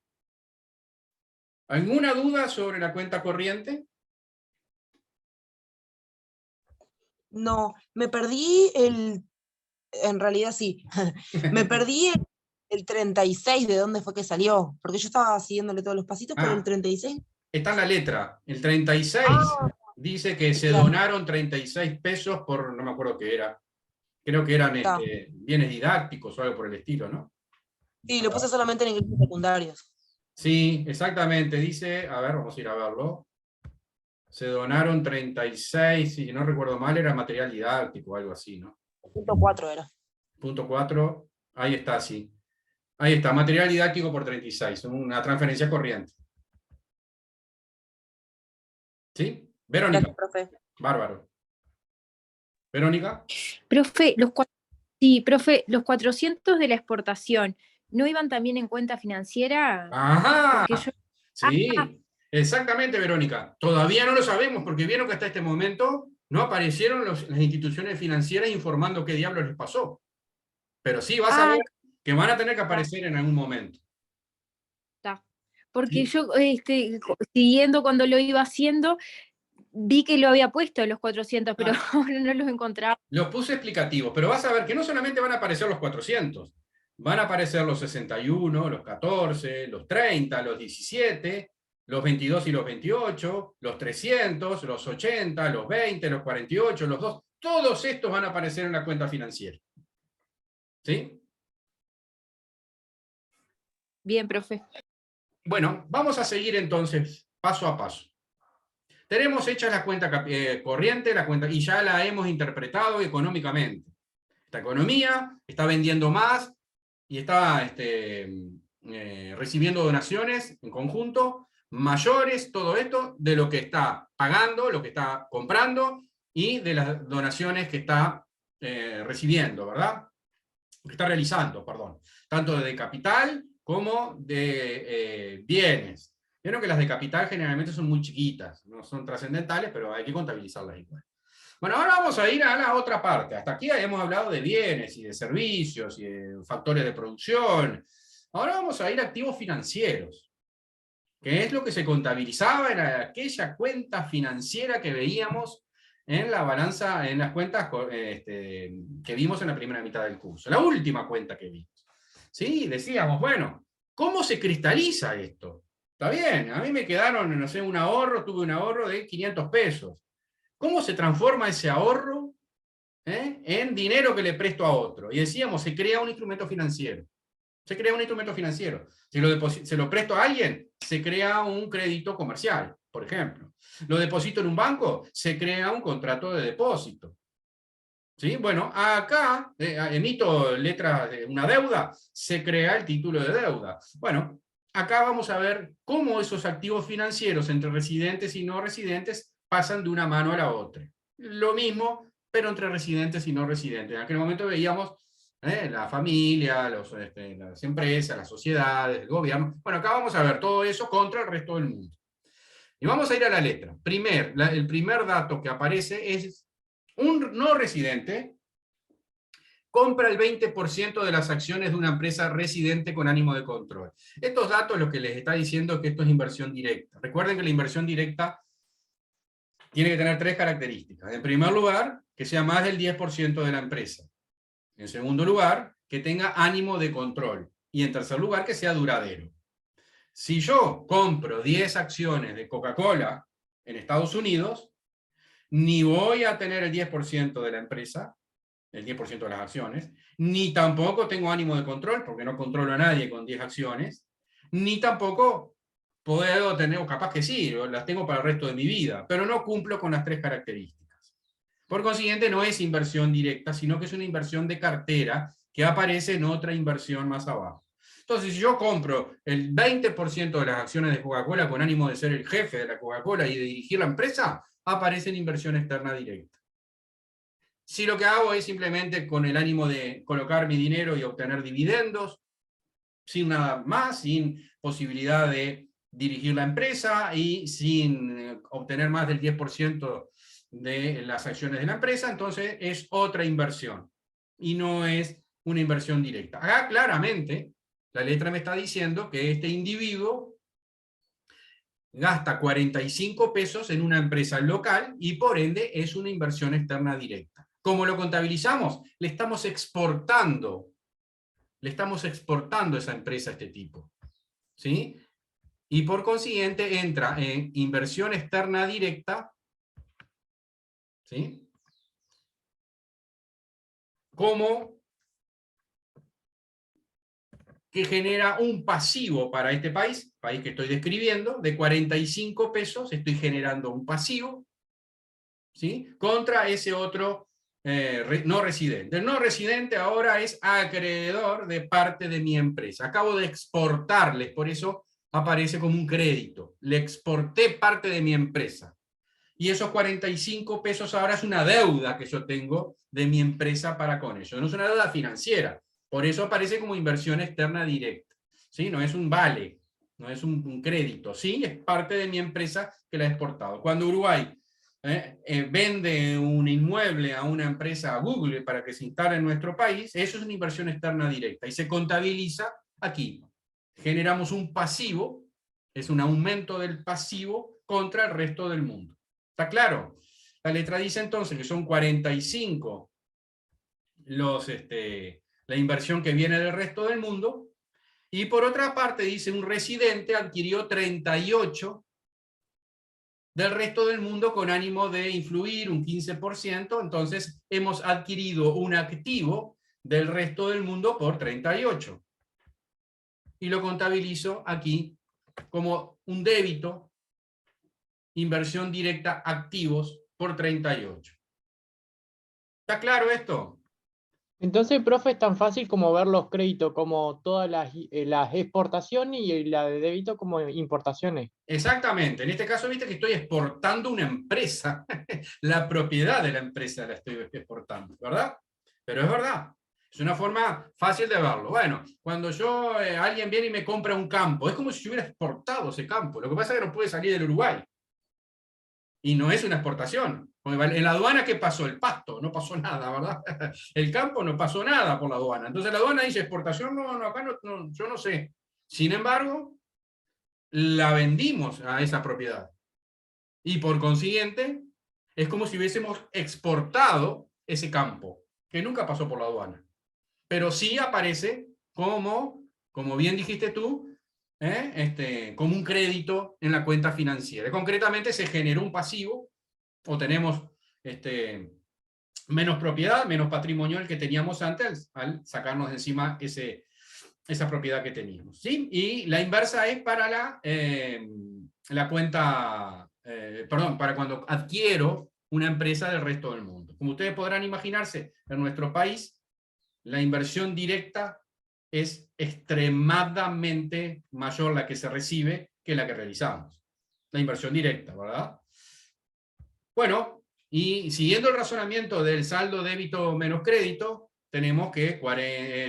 ¿Alguna duda sobre la cuenta corriente? No, me perdí en realidad sí, me perdí el 36, ¿de dónde fue que salió? Porque yo estaba siguiéndole todos los pasitos, pero el 36. Está en la letra. El 36 Ah, dice que se claro, donaron 36 pesos por, no me acuerdo qué era. Creo que eran está. bienes didácticos o algo por el estilo, ¿no? Sí, lo puse solamente en ingresos secundarios. Sí, exactamente. Dice, a ver, vamos a ir a verlo. Se donaron 36, si no recuerdo mal, era material didáctico o algo así, ¿no? Punto 4 era. Punto 4, ahí está, sí. Ahí está, material didáctico por 36, una transferencia corriente. ¿Sí? Verónica, Gracias, profe. bárbaro. Verónica. Profe, sí, profe, los 400 de la exportación, ¿no iban también en cuenta financiera? Ajá, Porque yo... Ah, sí, exactamente, Verónica. Todavía no lo sabemos porque vieron que hasta este momento no aparecieron las instituciones financieras informando qué diablos les pasó. Pero sí, vas a ver que van a tener que aparecer en algún momento. está. Porque ¿Sí? yo, siguiendo cuando lo iba haciendo, vi que lo había puesto los 400, pero ahora no los encontraba. Los puse explicativos, pero vas a ver que no solamente van a aparecer los 400, van a aparecer los 61, los 14, los 30, los 17, los 22 y los 28, los 300, los 80, los 20, los 48, los 2. Todos estos van a aparecer en la cuenta financiera. ¿Sí? Bien, profe. Bueno, vamos a seguir entonces paso a paso. Tenemos hecha la cuenta corriente, la cuenta, y ya la hemos interpretado económicamente. Esta economía está vendiendo más y está recibiendo donaciones en conjunto mayores, todo esto, de lo que está pagando, lo que está comprando y de las donaciones que está recibiendo, ¿verdad? Que está realizando, perdón. Tanto de capital como de bienes. Vieron que las de capital generalmente son muy chiquitas, no son trascendentales, pero hay que contabilizarlas igual. Bueno, ahora vamos a ir a la otra parte. Hasta aquí hemos hablado de bienes y de servicios y de factores de producción. Ahora vamos a ir a activos financieros, que es lo que se contabilizaba en aquella cuenta financiera que veíamos en la balanza, en las cuentas que vimos en la primera mitad del curso. La última cuenta que vimos. ¿Sí? Decíamos, bueno, ¿cómo se cristaliza esto? Está bien, a mí me quedaron, no sé, tuve un ahorro de 500 pesos. ¿Cómo se transforma ese ahorro en dinero que le presto a otro. Y decíamos, se crea un instrumento financiero. Se crea un instrumento financiero. Si se lo presto a alguien, se crea un crédito comercial, por ejemplo. Lo deposito en un banco, se crea un contrato de depósito. ¿Sí? Bueno, acá emito letras de una deuda, se crea el título de deuda. Bueno, acá vamos a ver cómo esos activos financieros entre residentes y no residentes pasan de una mano a la otra. Lo mismo, pero entre residentes y no residentes. En aquel momento veíamos la familia, las empresas, las sociedades, el gobierno. Bueno, acá vamos a ver todo eso contra el resto del mundo. Y vamos a ir a la letra. El primer dato que aparece es un no residente compra el 20% de las acciones de una empresa residente con ánimo de control. Estos datos lo que les está diciendo es que esto es inversión directa. Recuerden que la inversión directa tiene que tener 3 características. En primer lugar, que sea más del 10% de la empresa. En segundo lugar, que tenga ánimo de control. Y en tercer lugar, que sea duradero. Si yo compro 10 acciones de Coca-Cola en Estados Unidos, ni voy a tener el 10% de la empresa, el 10% de las acciones, ni tampoco tengo ánimo de control, porque no controlo a nadie con 10 acciones, ni tampoco puedo tener, o capaz que sí, las tengo para el resto de mi vida, pero no cumplo con las 3 características. Por consiguiente, no es inversión directa, sino que es una inversión de cartera que aparece en otra inversión más abajo. Entonces, si yo compro el 20% de las acciones de Coca-Cola con ánimo de ser el jefe de la Coca-Cola y de dirigir la empresa, aparece en inversión externa directa. Si lo que hago es simplemente con el ánimo de colocar mi dinero y obtener dividendos, sin nada más, sin posibilidad de dirigir la empresa y sin obtener más del 10% de las acciones de la empresa, entonces es otra inversión y no es una inversión directa. Acá claramente la letra me está diciendo que este individuo gasta 45 pesos en una empresa local y por ende es una inversión externa directa. ¿Cómo lo contabilizamos? Le estamos exportando esa empresa a este tipo. ¿Sí? Y por consiguiente entra en inversión externa directa, ¿sí? Como que genera un pasivo para este país que estoy describiendo, de 45 pesos, estoy generando un pasivo, ¿sí? Contra ese otro no residente. El no residente ahora es acreedor de parte de mi empresa. Acabo de exportarles, por eso aparece como un crédito. Le exporté parte de mi empresa. Y esos 45 pesos ahora es una deuda que yo tengo de mi empresa para con ellos. No es una deuda financiera. Por eso aparece como inversión externa directa. ¿Sí? No es un vale, no es un crédito. Sí, es parte de mi empresa que la he exportado. Cuando Uruguay vende un inmueble a una empresa, a Google, para que se instale en nuestro país, eso es una inversión externa directa y se contabiliza aquí. Generamos un pasivo, es un aumento del pasivo contra el resto del mundo. ¿Está claro? La letra dice entonces que son 45 la inversión que viene del resto del mundo, y por otra parte dice un residente adquirió 38 del resto del mundo con ánimo de influir un 15%, entonces hemos adquirido un activo del resto del mundo por 38. Y lo contabilizo aquí como un débito, inversión directa, activos por 38. ¿Está claro esto? Entonces, profe, es tan fácil como ver los créditos como todas las exportaciones y la de débito como importaciones. Exactamente. En este caso, viste que estoy exportando una empresa. La propiedad de la empresa la estoy exportando, ¿verdad? Pero es verdad. Es una forma fácil de verlo. Bueno, cuando alguien viene y me compra un campo, es como si yo hubiera exportado ese campo. Lo que pasa es que no puede salir del Uruguay. Y no es una exportación. En la aduana, ¿qué pasó? El pasto, no pasó nada, ¿verdad? El campo no pasó nada por la aduana. Entonces la aduana dice, exportación, no, acá no, yo no sé. Sin embargo, la vendimos a esa propiedad. Y por consiguiente, es como si hubiésemos exportado ese campo, que nunca pasó por la aduana. Pero sí aparece como bien dijiste tú, como un crédito en la cuenta financiera. Concretamente se generó un pasivo, o tenemos menos propiedad, menos patrimonio el que teníamos antes al sacarnos de encima esa propiedad que teníamos. ¿Sí? Y la inversa es para la cuenta, perdón, para cuando adquiero una empresa del resto del mundo. Como ustedes podrán imaginarse, en nuestro país la inversión directa es extremadamente mayor la que se recibe que la que realizamos. La inversión directa, ¿verdad? Bueno, y siguiendo el razonamiento del saldo débito menos crédito, tenemos que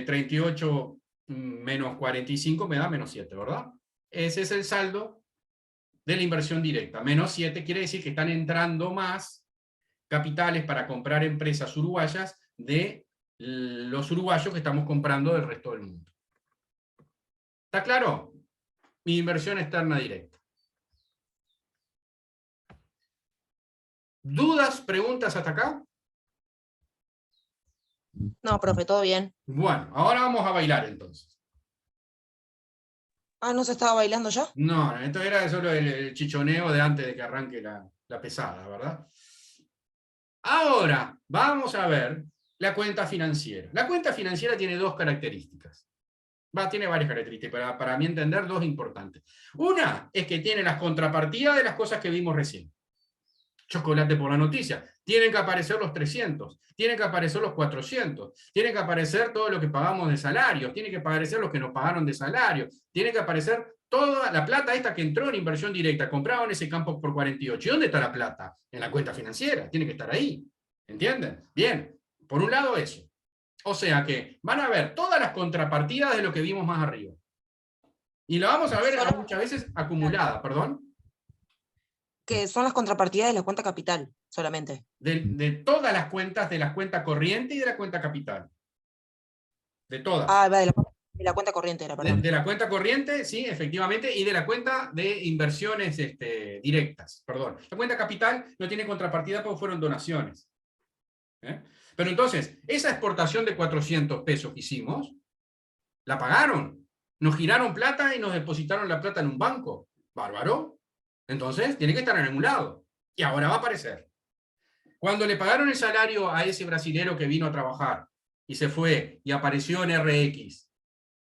38 menos 45 me da menos 7, ¿verdad? Ese es el saldo de la inversión directa. Menos 7 quiere decir que están entrando más capitales para comprar empresas uruguayas de los uruguayos que estamos comprando del resto del mundo. ¿Está claro? Mi inversión externa directa. ¿Dudas, preguntas hasta acá? No, profe, todo bien. Bueno, ahora vamos a bailar entonces. Ah, ¿no se estaba bailando ya? No, esto era solo el chichoneo de antes de que arranque la pesada, ¿verdad? Ahora, vamos a ver la cuenta financiera. La cuenta financiera tiene dos características. Tiene varias características, pero para mi entender, dos importantes. Una es que tiene las contrapartidas de las cosas que vimos recién. Chocolate por la noticia. Tienen que aparecer los 300, tienen que aparecer los 400, tienen que aparecer todo lo que pagamos de salarios, tienen que aparecer los que nos pagaron de salario, tiene que aparecer toda la plata esta que entró en inversión directa, compraron ese campo por 48. ¿Y dónde está la plata? En la cuenta financiera, tiene que estar ahí. ¿Entienden? Bien, por un lado eso. O sea que van a ver todas las contrapartidas de lo que vimos más arriba. Y la vamos a ver muchas veces acumulada, perdón. Que son las contrapartidas de la cuenta capital, solamente. De todas las cuentas, de la cuenta corriente y de la cuenta capital. De todas. Ah, va, de la cuenta corriente era, perdón. De la cuenta corriente, sí, efectivamente, y de la cuenta de inversiones directas, perdón. La cuenta capital no tiene contrapartida porque fueron donaciones. Pero entonces, esa exportación de 400 pesos que hicimos, la pagaron. Nos giraron plata y nos depositaron la plata en un banco. Bárbaro. Entonces, tiene que estar en algún lado. Y ahora va a aparecer. Cuando le pagaron el salario a ese brasilero que vino a trabajar y se fue y apareció en RX,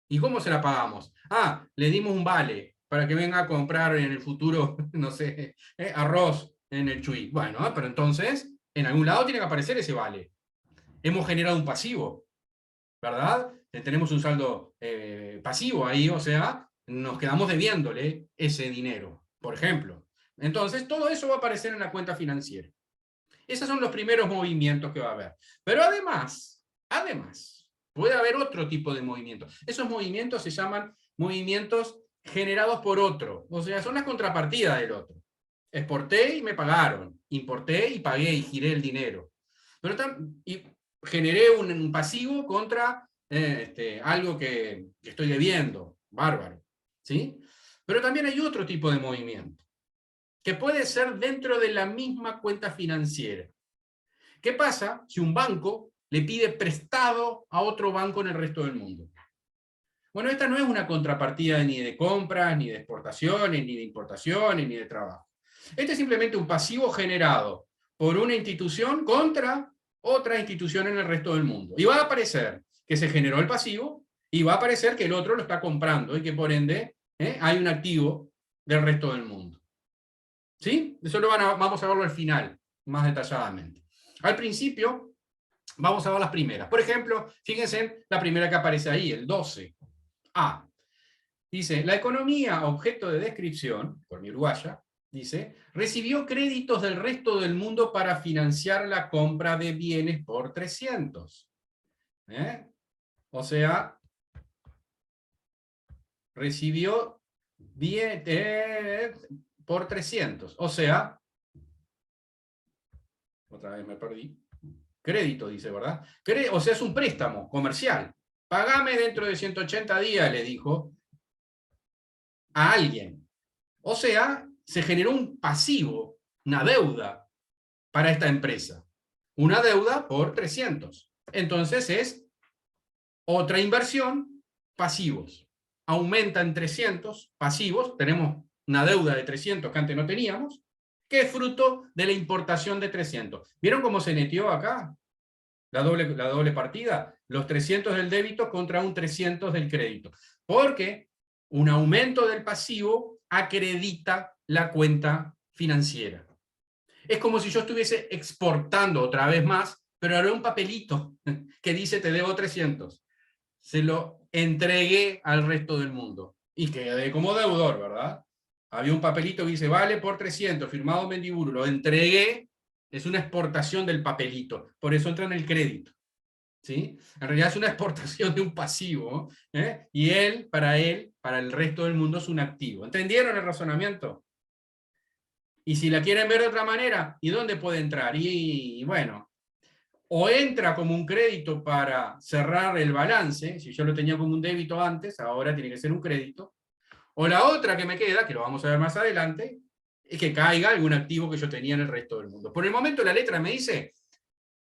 ¿y cómo se la pagamos? Ah, le dimos un vale para que venga a comprar en el futuro, no sé, arroz en el Chuy. Bueno, pero entonces, en algún lado tiene que aparecer ese vale. Hemos generado un pasivo, ¿verdad? Tenemos un saldo pasivo ahí, o sea, nos quedamos debiéndole ese dinero, por ejemplo. Entonces, todo eso va a aparecer en la cuenta financiera. Esos son los primeros movimientos que va a haber. Pero además, puede haber otro tipo de movimientos. Esos movimientos se llaman movimientos generados por otro. O sea, son las contrapartidas del otro. Exporté y me pagaron. Importé y pagué y giré el dinero. Pero y generé un pasivo contra algo que estoy debiendo. Bárbaro. ¿Sí? Pero también hay otro tipo de movimiento, que puede ser dentro de la misma cuenta financiera. ¿Qué pasa si un banco le pide prestado a otro banco en el resto del mundo? Bueno, esta no es una contrapartida ni de compras, ni de exportaciones, ni de importaciones, ni de trabajo. Este es simplemente un pasivo generado por una institución contra otra institución en el resto del mundo. Y va a aparecer que se generó el pasivo, y va a aparecer que el otro lo está comprando, y que por ende hay un activo del resto del mundo. ¿Sí? Eso vamos a verlo al final, más detalladamente. Al principio, vamos a ver las primeras. Por ejemplo, fíjense en la primera que aparece ahí, el 12A. Dice, la economía, objeto de descripción, por mi uruguaya, dice, recibió créditos del resto del mundo para financiar la compra de bienes por 300. O sea, recibió por 300. O sea, otra vez me perdí. Crédito, dice, ¿verdad? O sea, es un préstamo comercial. Pagame dentro de 180 días, le dijo a alguien. O sea, se generó un pasivo, una deuda para esta empresa. Una deuda por 300. Entonces es otra inversión, pasivos. Aumenta en 300, pasivos. Tenemos una deuda de 300 que antes no teníamos, que es fruto de la importación de 300. ¿Vieron cómo se neteó acá? la doble partida, los 300 del débito contra un 300 del crédito. Porque un aumento del pasivo acredita la cuenta financiera. Es como si yo estuviese exportando otra vez más, pero haré un papelito que dice te debo 300. Se lo entregué al resto del mundo. Y quedé como deudor, ¿verdad? Había un papelito que dice vale por 300, firmado Mendiburu. Lo entregué, es una exportación del papelito. Por eso entra en el crédito. ¿Sí? En realidad es una exportación de un pasivo, ¿eh? Y para el resto del mundo es un activo. ¿Entendieron el razonamiento? Y si la quieren ver de otra manera, ¿y dónde puede entrar? Y bueno, o entra como un crédito para cerrar el balance, si yo lo tenía como un débito antes, ahora tiene que ser un crédito, o la otra que me queda, que lo vamos a ver más adelante, es que caiga algún activo que yo tenía en el resto del mundo. Por el momento la letra me dice,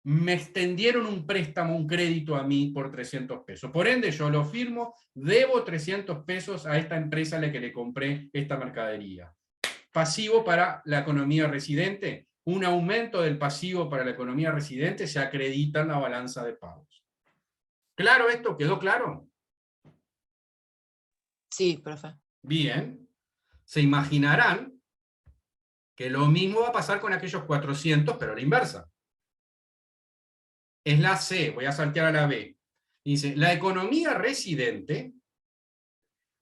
me extendieron un préstamo, un crédito a mí por 300 pesos. Por ende, yo lo firmo, debo 300 pesos a esta empresa a la que le compré esta mercadería. Pasivo para la economía residente. Un aumento del pasivo para la economía residente se acredita en la balanza de pagos. ¿Claro esto? ¿Quedó claro? Sí, profe. Bien. Se imaginarán que lo mismo va a pasar con aquellos 400, pero a la inversa. Es la C, voy a saltear a la B. Dice, la economía residente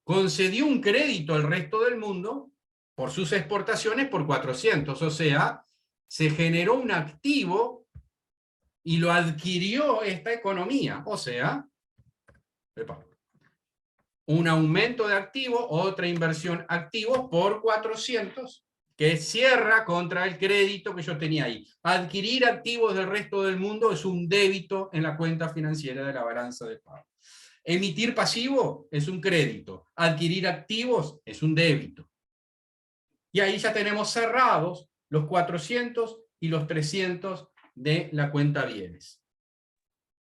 concedió un crédito al resto del mundo por sus exportaciones por 400, o sea, se generó un activo y lo adquirió esta economía, o sea, un aumento de activos, otra inversión activos por 400, que cierra contra el crédito que yo tenía ahí. Adquirir activos del resto del mundo es un débito en la cuenta financiera de la balanza de pago. Emitir pasivo es un crédito. Adquirir activos es un débito. Y ahí ya tenemos cerrados los 400 y los 300 de la cuenta bienes.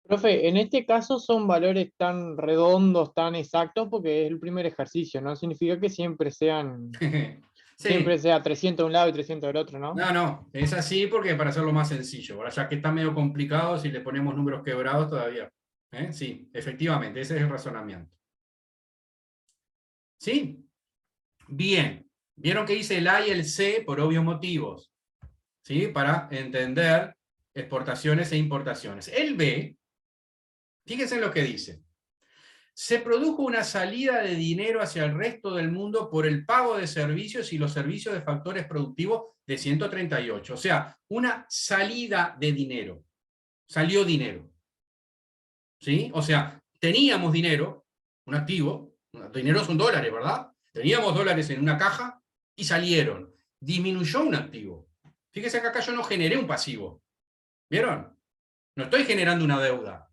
Profe, en este caso son valores tan redondos, tan exactos, porque es el primer ejercicio, ¿no? Significa que siempre sean, Sí. siempre sea 300 de un lado y 300 del otro, ¿no? No, es así porque para hacerlo más sencillo. Ahora ya que está medio complicado, si le ponemos números quebrados todavía. Sí, efectivamente, ese es el razonamiento. ¿Sí? Bien. Vieron que hice el A y el C por obvios motivos. ¿Sí? Para entender exportaciones e importaciones. El B, fíjense en lo que dice. Se produjo una salida de dinero hacia el resto del mundo por el pago de servicios y los servicios de factores productivos de 138. O sea, una salida de dinero. Salió dinero. ¿Sí? O sea, teníamos dinero, un activo, dinero son dólares, ¿verdad? Teníamos dólares en una caja y salieron. Disminuyó un activo. Fíjese que acá yo no generé un pasivo. ¿Vieron? No estoy generando una deuda.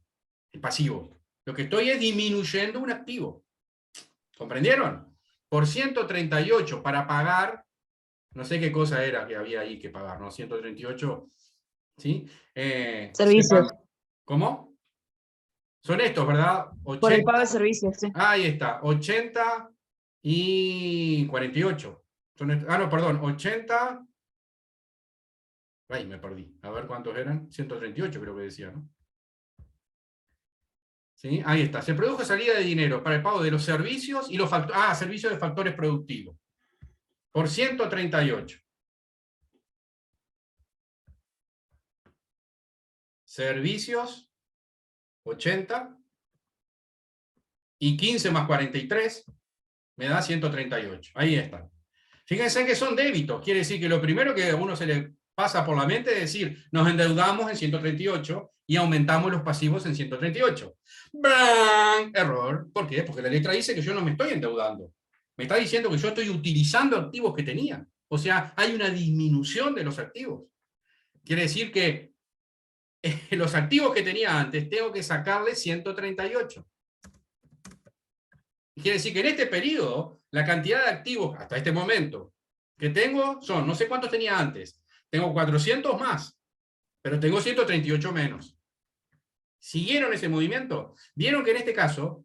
El pasivo. Lo que estoy es disminuyendo un activo. ¿Comprendieron? Por 138 para pagar, no sé qué cosa era que había ahí que pagar, ¿no? 138, ¿sí? Servicios. ¿Cómo? Son estos, ¿verdad? 80, Por el pago de servicios, sí. ahí está, 80 y 48. No, perdón, 80. Ay, me perdí. A ver cuántos eran. 138 creo que decía, ¿no? ¿Sí? Ahí está. Se produjo salida de dinero para el pago de los servicios y los servicios de factores productivos. Por 138. Servicios, 80. Y 15 más 43 me da 138. Ahí está. Fíjense que son débitos. Quiere decir que lo primero que a uno se le pasa por la mente es decir, nos endeudamos en 138 y aumentamos los pasivos en 138. ¡Bang! Error. ¿Por qué? Porque la letra dice que yo no me estoy endeudando. Me está diciendo que yo estoy utilizando activos que tenía. O sea, hay una disminución de los activos. Quiere decir que los activos que tenía antes tengo que sacarle 138. Quiere decir que en este periodo, la cantidad de activos hasta este momento que tengo son, no sé cuántos tenía antes, tengo 400 más, pero tengo 138 menos. ¿Siguieron ese movimiento? Vieron que en este caso,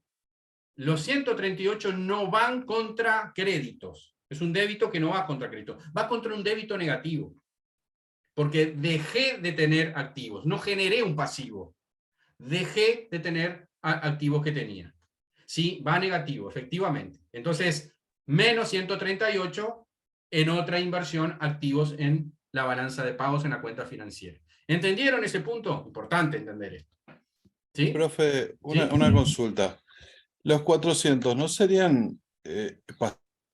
los 138 no van contra créditos. Es un débito que no va contra crédito, va contra un débito negativo. Porque dejé de tener activos, no generé un pasivo. dejé de tener activos que tenía. Sí, va negativo, efectivamente. Entonces, menos 138 en otra inversión, activos en la balanza de pagos en la cuenta financiera. ¿Entendieron ese punto? Importante entender esto. ¿Sí? Profe, ¿Sí? una consulta. ¿Los 400 no serían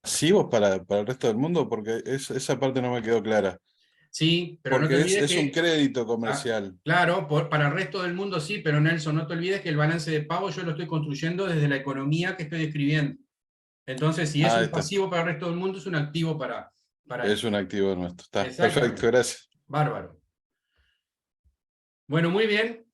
pasivos para el resto del mundo? Porque esa parte no me quedó clara. Sí, pero no te Porque olvides es un que... crédito comercial. Claro, para el resto del mundo sí, pero Nelson, no te olvides que el balance de pago yo lo estoy construyendo desde la economía que estoy describiendo. Entonces, si es un Está. pasivo para el resto del mundo, es un activo para Es un activo nuestro. Está perfecto, Exactamente. gracias. Bárbaro. Bueno, muy bien.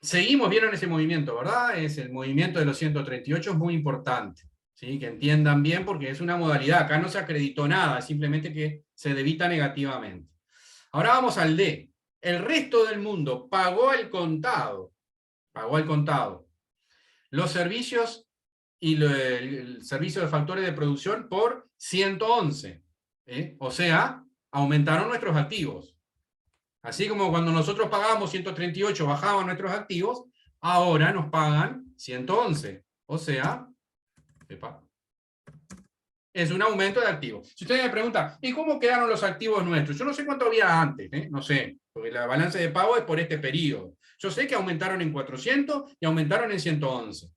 Seguimos, vieron ese movimiento, ¿verdad? Es el movimiento de los 138, es muy importante, ¿sí? Que entiendan bien porque es una modalidad. Acá no se acreditó nada, simplemente que se debita negativamente. Ahora vamos al D. El resto del mundo pagó al contado. Pagó al contado. Los servicios y el servicio de factores de producción por 111. O sea, aumentaron nuestros activos. Así como cuando nosotros pagábamos 138, bajaban nuestros activos, ahora nos pagan 111. O sea, es un aumento de activos. Si usted me pregunta, ¿y cómo quedaron los activos nuestros? Yo no sé cuánto había antes, no sé, porque la balanza de pago es por este periodo. Yo sé que aumentaron en 400 y aumentaron en 111.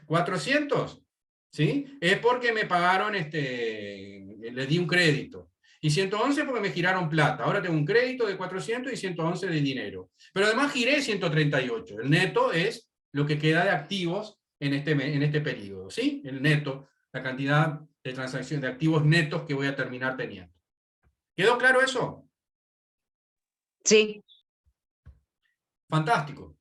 400, ¿sí? Es porque me pagaron, les di un crédito. Y 111 porque me giraron plata. Ahora tengo un crédito de 400 y 111 de dinero. Pero además giré 138. El neto es lo que queda de activos en este periodo, ¿sí? El neto, la cantidad de transacciones, de activos netos que voy a terminar teniendo. ¿Quedó claro eso? Sí. Fantástico.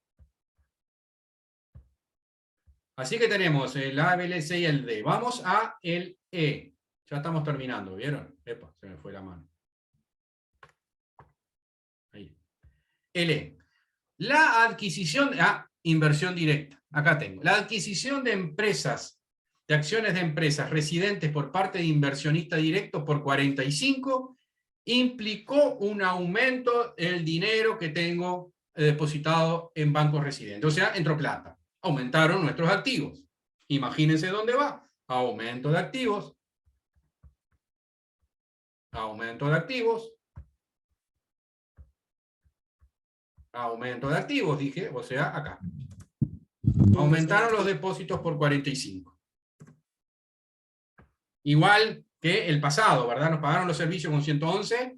Así que tenemos el A, el C y el D. Vamos a el E. Ya estamos terminando, ¿vieron? Epa, se me fue la mano. Ahí. El E. La adquisición, inversión directa. Acá tengo. La adquisición de empresas, de acciones de empresas residentes por parte de inversionistas directos por 45 implicó un aumento del dinero que tengo depositado en bancos residentes. O sea, entró plata. Aumentaron nuestros activos. Imagínense dónde va. Aumento de activos. Aumento de activos. Aumento de activos, dije, o sea, acá. Aumentaron los depósitos por 45. Igual que el pasado, ¿verdad? Nos pagaron los servicios con 111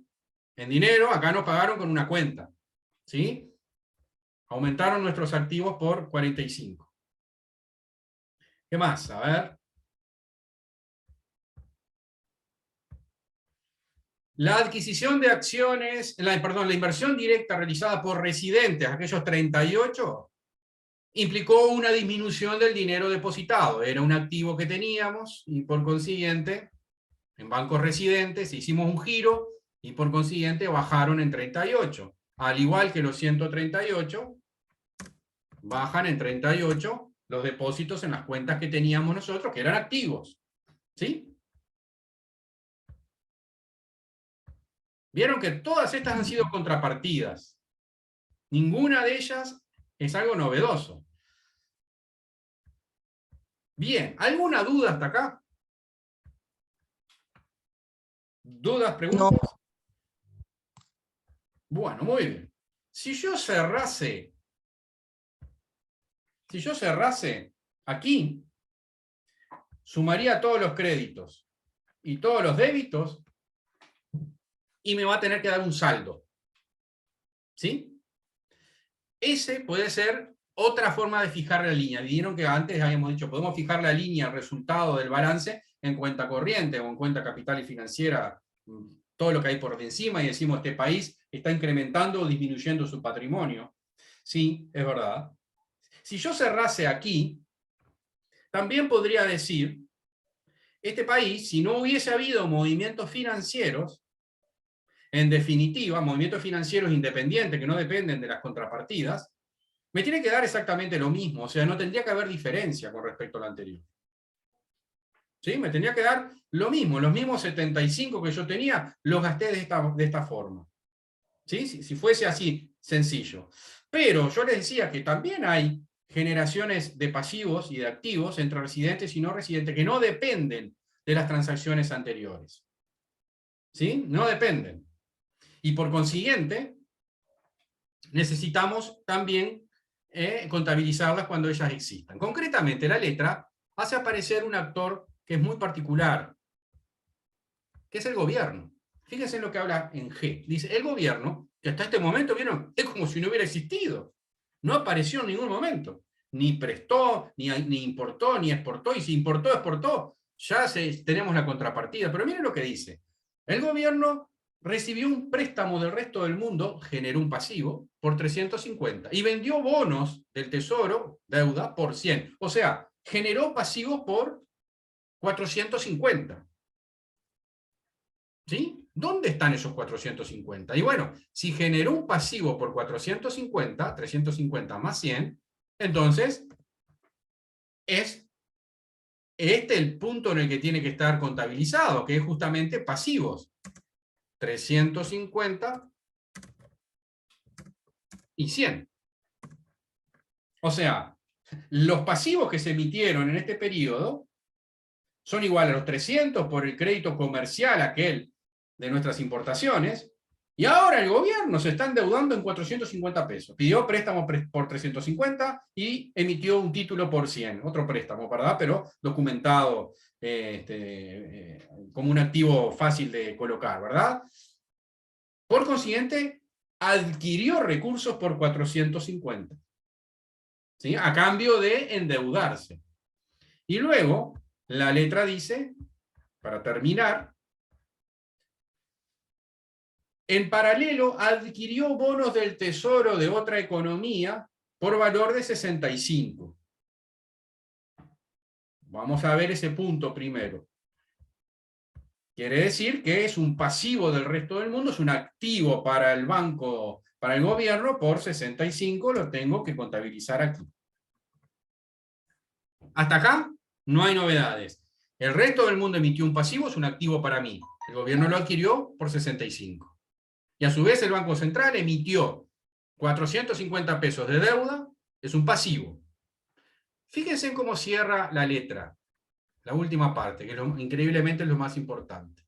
en dinero, acá nos pagaron con una cuenta. ¿Sí? Aumentaron nuestros activos por 45. ¿Qué más? A ver. La adquisición de acciones, la inversión directa realizada por residentes, aquellos 38, implicó una disminución del dinero depositado. Era un activo que teníamos y por consiguiente, en bancos residentes hicimos un giro y por consiguiente bajaron en 38. Al igual que los 138, bajan en 38 los depósitos en las cuentas que teníamos nosotros, que eran activos. ¿Sí? Vieron que todas estas han sido contrapartidas. Ninguna de ellas es algo novedoso. Bien, ¿alguna duda hasta acá? ¿Dudas, preguntas? No. Bueno, muy bien. Si yo cerrase aquí, sumaría todos los créditos y todos los débitos y me va a tener que dar un saldo. ¿Sí? Ese puede ser otra forma de fijar la línea. Vieron que antes habíamos dicho, podemos fijar la línea, el resultado del balance, en cuenta corriente o en cuenta capital y financiera, todo lo que hay por encima, y decimos, este país está incrementando o disminuyendo su patrimonio. Sí, es verdad. Si yo cerrase aquí, también podría decir, este país, si no hubiese habido movimientos financieros, en definitiva, movimientos financieros independientes que no dependen de las contrapartidas, me tiene que dar exactamente lo mismo, o sea, no tendría que haber diferencia con respecto al anterior. ¿Sí? Me tendría que dar lo mismo, los mismos 75 que yo tenía, los gasté de esta forma. ¿Sí? Si fuese así, sencillo. Pero yo les decía que también hay generaciones de pasivos y de activos entre residentes y no residentes que no dependen de las transacciones anteriores. ¿Sí? No dependen. Y por consiguiente, necesitamos también contabilizarlas cuando ellas existan. Concretamente, la letra hace aparecer un actor que es muy particular, que es el gobierno. Fíjense en lo que habla en G. Dice, el gobierno, que hasta este momento, ¿vieron? Es como si no hubiera existido. No apareció en ningún momento. Ni prestó, ni importó, ni exportó, y si importó, exportó, ya tenemos la contrapartida. Pero miren lo que dice. El gobierno recibió un préstamo del resto del mundo, generó un pasivo, por 350, y vendió bonos del Tesoro, deuda, por 100. O sea, generó pasivos por 450. ¿Sí? ¿Dónde están esos 450? Y bueno, si generó un pasivo por 450, 350 más 100, entonces es este el punto en el que tiene que estar contabilizado, que es justamente pasivos. 350 y 100. O sea, los pasivos que se emitieron en este periodo son iguales a los 300 por el crédito comercial aquel de nuestras importaciones, y ahora el gobierno se está endeudando en 450 pesos. Pidió préstamo por 350 y emitió un título por 100. Otro préstamo, ¿verdad? Pero documentado como un activo fácil de colocar, ¿verdad? Por consiguiente, adquirió recursos por 450. ¿Sí? A cambio de endeudarse. Y luego, la letra dice, para terminar, en paralelo adquirió bonos del Tesoro de otra economía por valor de 65. Vamos a ver ese punto primero. Quiere decir que es un pasivo del resto del mundo, es un activo para el banco, para el gobierno, por 65, lo tengo que contabilizar aquí. Hasta acá no hay novedades. El resto del mundo emitió un pasivo, es un activo para mí. El gobierno lo adquirió por 65. Y a su vez el Banco Central emitió 450 pesos de deuda, es un pasivo. Fíjense en cómo cierra la letra, la última parte, que increíblemente es lo más importante.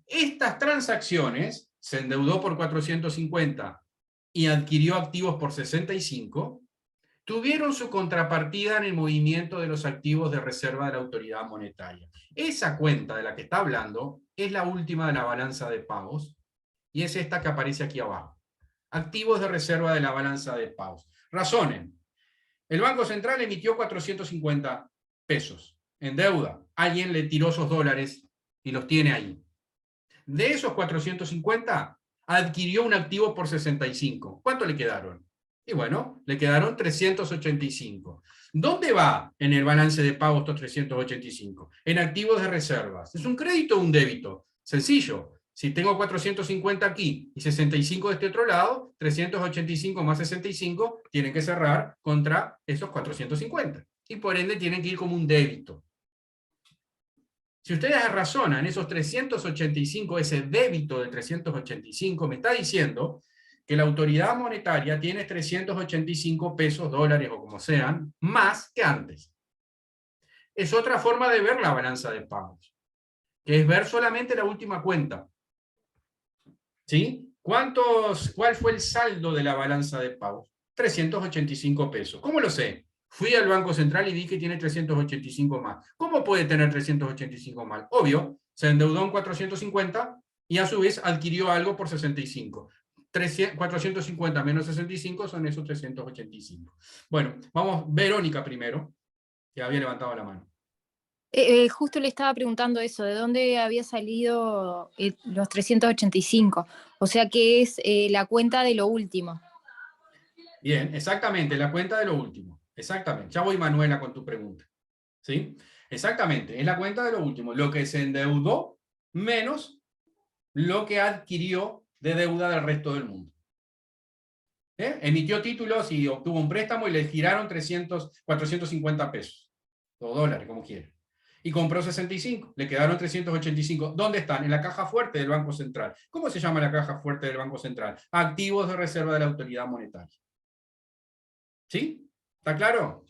Estas transacciones, se endeudó por 450 y adquirió activos por 65, tuvieron su contrapartida en el movimiento de los activos de reserva de la autoridad monetaria. Esa cuenta de la que está hablando es la última de la balanza de pagos, y es esta que aparece aquí abajo. Activos de reserva de la balanza de pagos. Razonen. El Banco Central emitió 450 pesos en deuda. Alguien le tiró esos dólares y los tiene ahí. De esos 450, adquirió un activo por 65. ¿Cuánto le quedaron? Y bueno, le quedaron 385. ¿Dónde va en el balance de pagos estos 385? En activos de reservas. ¿Es un crédito o un débito? Sencillo. Si tengo 450 aquí y 65 de este otro lado, 385 más 65 tienen que cerrar contra esos 450. Y por ende tienen que ir como un débito. Si ustedes razonan esos 385, ese débito de 385, me está diciendo que la autoridad monetaria tiene 385 pesos, dólares o como sean, más que antes. Es otra forma de ver la balanza de pagos, que es ver solamente la última cuenta. ¿Sí? ¿Cuál fue el saldo de la balanza de pagos? 385 pesos. ¿Cómo lo sé? Fui al Banco Central y vi que tiene 385 más. ¿Cómo puede tener 385 más? Obvio, se endeudó en 450 y a su vez adquirió algo por 65. 450 menos 65 son esos 385. Bueno, vamos, Verónica primero, que había levantado la mano. Justo le estaba preguntando eso, ¿de dónde había salido los 385? O sea que es la cuenta de lo último. Bien, exactamente, la cuenta de lo último. Exactamente. Ya voy, Manuela, con tu pregunta. ¿Sí? Exactamente, es la cuenta de lo último. Lo que se endeudó menos lo que adquirió de deuda del resto del mundo. Emitió títulos y obtuvo un préstamo y le giraron 450 pesos. O dólares, como quiera. Y compró 65, le quedaron 385. ¿Dónde están? En la caja fuerte del Banco Central. ¿Cómo se llama la caja fuerte del Banco Central? Activos de reserva de la autoridad monetaria. ¿Sí? ¿Está claro?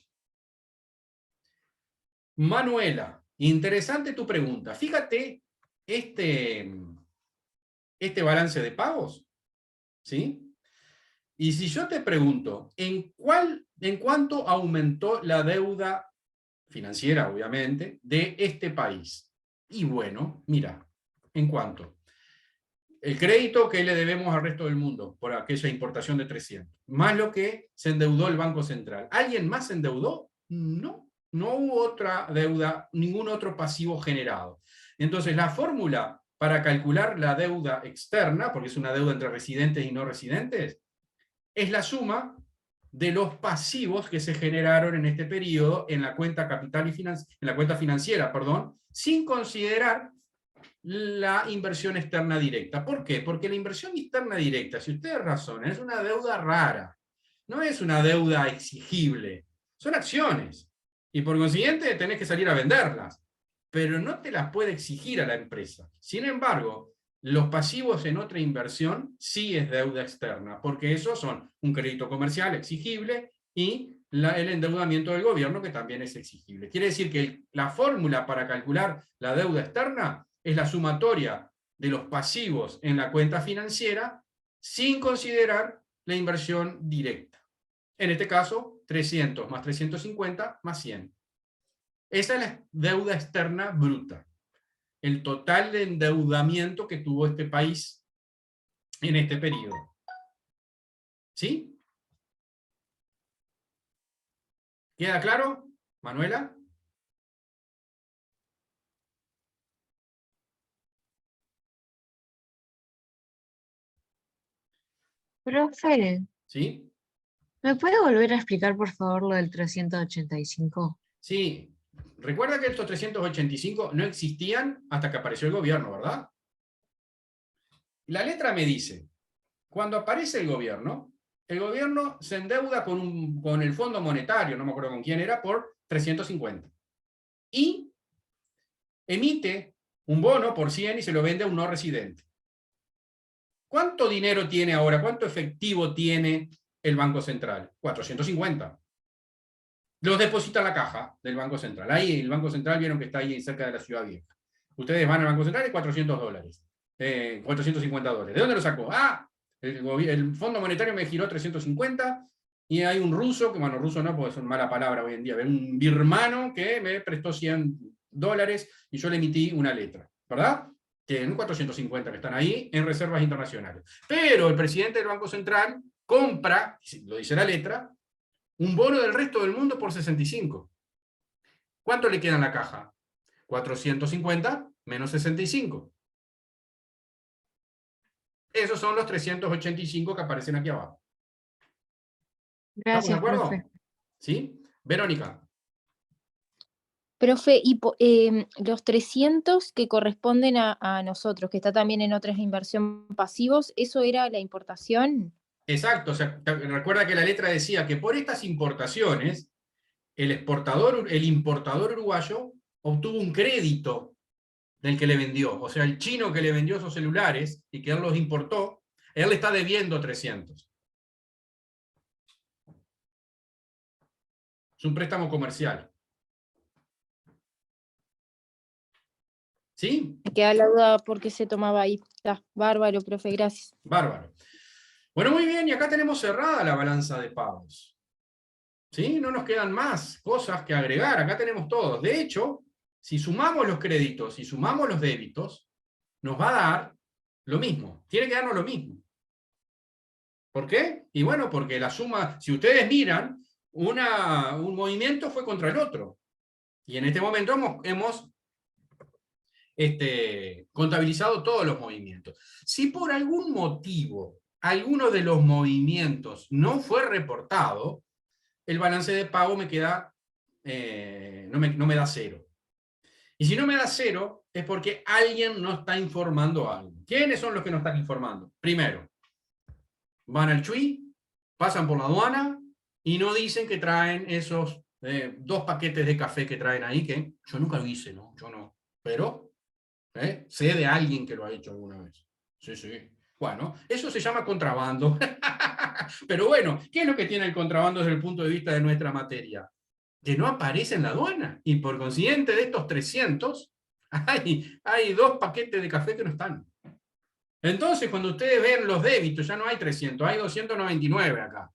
Manuela, interesante tu pregunta. Fíjate este balance de pagos, ¿sí? Y si yo te pregunto, ¿en cuánto aumentó la deuda financiera, obviamente, de este país? Y bueno, mira, ¿en cuánto? El crédito que le debemos al resto del mundo por aquella importación de 300, más lo que se endeudó el Banco Central. ¿Alguien más se endeudó? No, no hubo otra deuda, ningún otro pasivo generado. Entonces, la fórmula para calcular la deuda externa, porque es una deuda entre residentes y no residentes, es la suma de los pasivos que se generaron en este periodo en la cuenta capital y en la cuenta financiera, perdón, sin considerar la inversión externa directa. ¿Por qué? Porque la inversión externa directa, si ustedes razonan, es una deuda rara, no es una deuda exigible, son acciones, y por consiguiente tenés que salir a venderlas, pero no te las puede exigir a la empresa. Sin embargo, los pasivos en otra inversión sí es deuda externa, porque esos son un crédito comercial exigible y el endeudamiento del gobierno, que también es exigible. Quiere decir que la fórmula para calcular la deuda externa es la sumatoria de los pasivos en la cuenta financiera sin considerar la inversión directa. En este caso, 300 más 350 más 100. Esa es la deuda externa bruta. El total de endeudamiento que tuvo este país en este periodo. ¿Sí? ¿Queda claro, Manuela? Profe, ¿Sí? ¿me puede volver a explicar por favor lo del 385? Sí. Recuerda que estos 385 no existían hasta que apareció el gobierno, ¿verdad? La letra me dice, cuando aparece el gobierno se endeuda con el Fondo Monetario, no me acuerdo con quién era, por 350. Y emite un bono por 100 y se lo vende a un no residente. ¿Cuánto dinero tiene ahora? ¿Cuánto efectivo tiene el Banco Central? 450. Los deposita en la caja del Banco Central. Ahí el Banco Central, vieron que está ahí cerca de la Ciudad Vieja. Ustedes van al Banco Central y $400. $450. ¿De dónde lo sacó? El Fondo Monetario me giró 350 y hay un ruso, que bueno, ruso no, porque es una mala palabra hoy en día, un birmano que me prestó $100 y yo le emití una letra, ¿verdad? Tienen 450 que están ahí en reservas internacionales. Pero el presidente del Banco Central compra, lo dice la letra, un bono del resto del mundo por 65. ¿Cuánto le queda en la caja? 450 menos 65. Esos son los 385 que aparecen aquí abajo. ¿Estamos de Gracias, acuerdo? profe. ¿Sí? Verónica. Profe, y los 300 que corresponden a nosotros, que está también en otras inversión pasivos, ¿eso era la importación? Exacto. O sea, recuerda que la letra decía que por estas importaciones, el importador uruguayo obtuvo un crédito del que le vendió. O sea, el chino que le vendió esos celulares y que él los importó, él le está debiendo 300. Es un préstamo comercial. ¿Sí? Me queda la duda por qué se tomaba ahí. Está bárbaro, profe, gracias. Bárbaro. Bueno, muy bien, y acá tenemos cerrada la balanza de pagos. ¿Sí? No nos quedan más cosas que agregar, acá tenemos todo. De hecho, si sumamos los créditos y sumamos los débitos, nos va a dar lo mismo. Tiene que darnos lo mismo. ¿Por qué? Y bueno, porque la suma, si ustedes miran, un movimiento fue contra el otro. Y en este momento hemos contabilizado todos los movimientos. Si por algún motivo alguno de los movimientos no fue reportado, el balance de pago me queda, no me da 0. Y si no me da 0, es porque alguien no está informando algo. ¿Quiénes son los que nos están informando? Primero, van al CHUI, pasan por la aduana y no dicen que traen esos 2 paquetes de café que traen ahí, que yo nunca lo hice, ¿no? Yo no. Pero sé de alguien que lo ha hecho alguna vez. Sí, sí. Bueno, eso se llama contrabando. Pero bueno, ¿qué es lo que tiene el contrabando desde el punto de vista de nuestra materia? Que no aparece en la aduana. Y por consiguiente, de estos 300, hay 2 paquetes de café que no están. Entonces, cuando ustedes ven los débitos, ya no hay 300, hay 299 acá.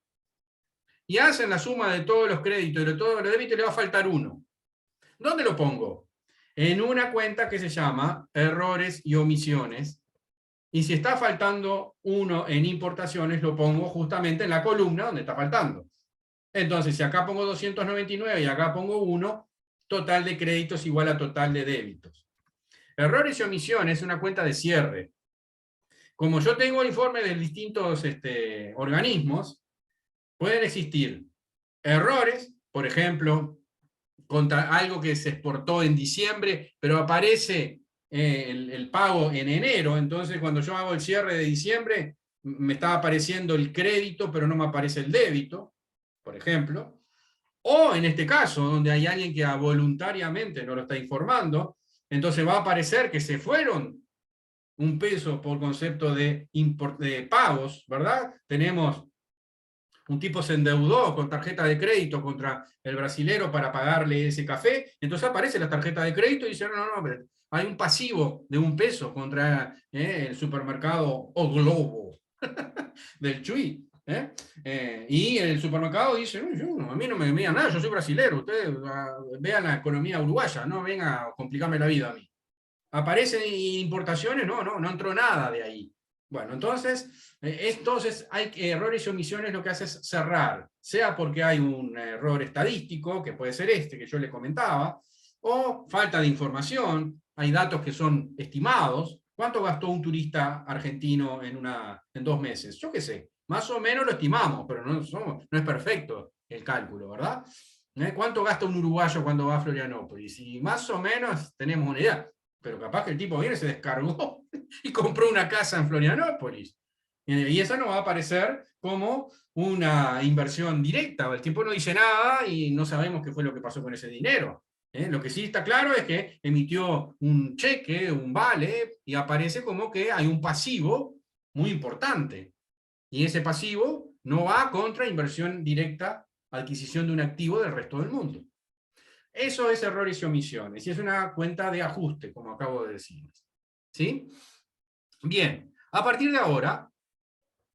Y hacen la suma de todos los créditos y de todos los débitos, le va a faltar uno. ¿Dónde lo pongo? En una cuenta que se llama errores y omisiones. Y si está faltando uno en importaciones, lo pongo justamente en la columna donde está faltando. Entonces, si acá pongo 299 y acá pongo 1, total de créditos igual a total de débitos. Errores y omisiones es una cuenta de cierre. Como yo tengo el informe de distintos organismos, pueden existir errores, por ejemplo, contra algo que se exportó en diciembre, pero aparece el pago en enero, entonces cuando yo hago el cierre de diciembre, me está apareciendo el crédito, pero no me aparece el débito, por ejemplo. O en este caso, donde hay alguien que voluntariamente no lo está informando, entonces va a aparecer que se fueron un peso por concepto de pagos, ¿verdad? Tenemos un tipo se endeudó con tarjeta de crédito contra el brasilero para pagarle ese café, entonces aparece la tarjeta de crédito y dice, no, pero hay un pasivo de 1 peso contra el supermercado O Globo del Chuy. Y el supermercado dice, a mí no me envían nada, yo soy brasilero, ustedes vean la economía uruguaya, no vengan a complicarme la vida a mí. ¿Aparecen importaciones? No entró nada de ahí. Bueno, entonces hay errores y omisiones, lo que hace es cerrar, sea porque hay un error estadístico, que puede ser este que yo le comentaba, o falta de información, hay datos que son estimados. ¿Cuánto gastó un turista argentino en 2 meses? Yo qué sé, más o menos lo estimamos, pero no es perfecto el cálculo, ¿verdad? ¿Cuánto gasta un uruguayo cuando va a Florianópolis? Y más o menos tenemos una idea. Pero capaz que el tipo viene, se descargó y compró una casa en Florianópolis. Y eso no va a aparecer como una inversión directa. El tipo no dice nada y no sabemos qué fue lo que pasó con ese dinero. Lo que sí está claro es que emitió un cheque, un vale, y aparece como que hay un pasivo muy importante. Y ese pasivo no va contra inversión directa, adquisición de un activo del resto del mundo. Eso es errores y omisiones, y es una cuenta de ajuste, como acabo de decirles. ¿Sí? Bien, a partir de ahora,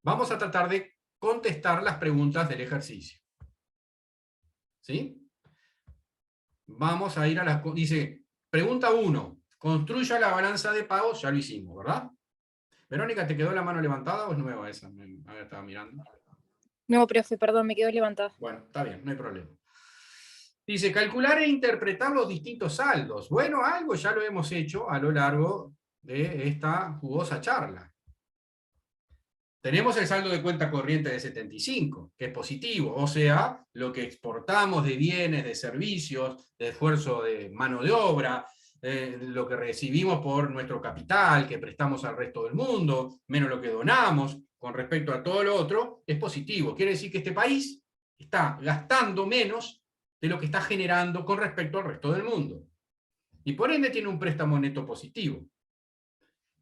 vamos a tratar de contestar las preguntas del ejercicio. ¿Sí? Vamos a ir a las... Dice, pregunta 1, construya la balanza de pagos, ya lo hicimos, ¿verdad? Verónica, ¿te quedó la mano levantada o es nueva esa? Estaba mirando. No, profe, perdón, me quedó levantada. Bueno, está bien, no hay problema. Dice, calcular e interpretar los distintos saldos. Bueno, algo ya lo hemos hecho a lo largo de esta jugosa charla. Tenemos el saldo de cuenta corriente de 75, que es positivo, o sea, lo que exportamos de bienes, de servicios, de esfuerzo de mano de obra, lo que recibimos por nuestro capital, que prestamos al resto del mundo, menos lo que donamos con respecto a todo lo otro, es positivo. Quiere decir que este país está gastando menos de lo que está generando con respecto al resto del mundo. Y por ende tiene un préstamo neto positivo.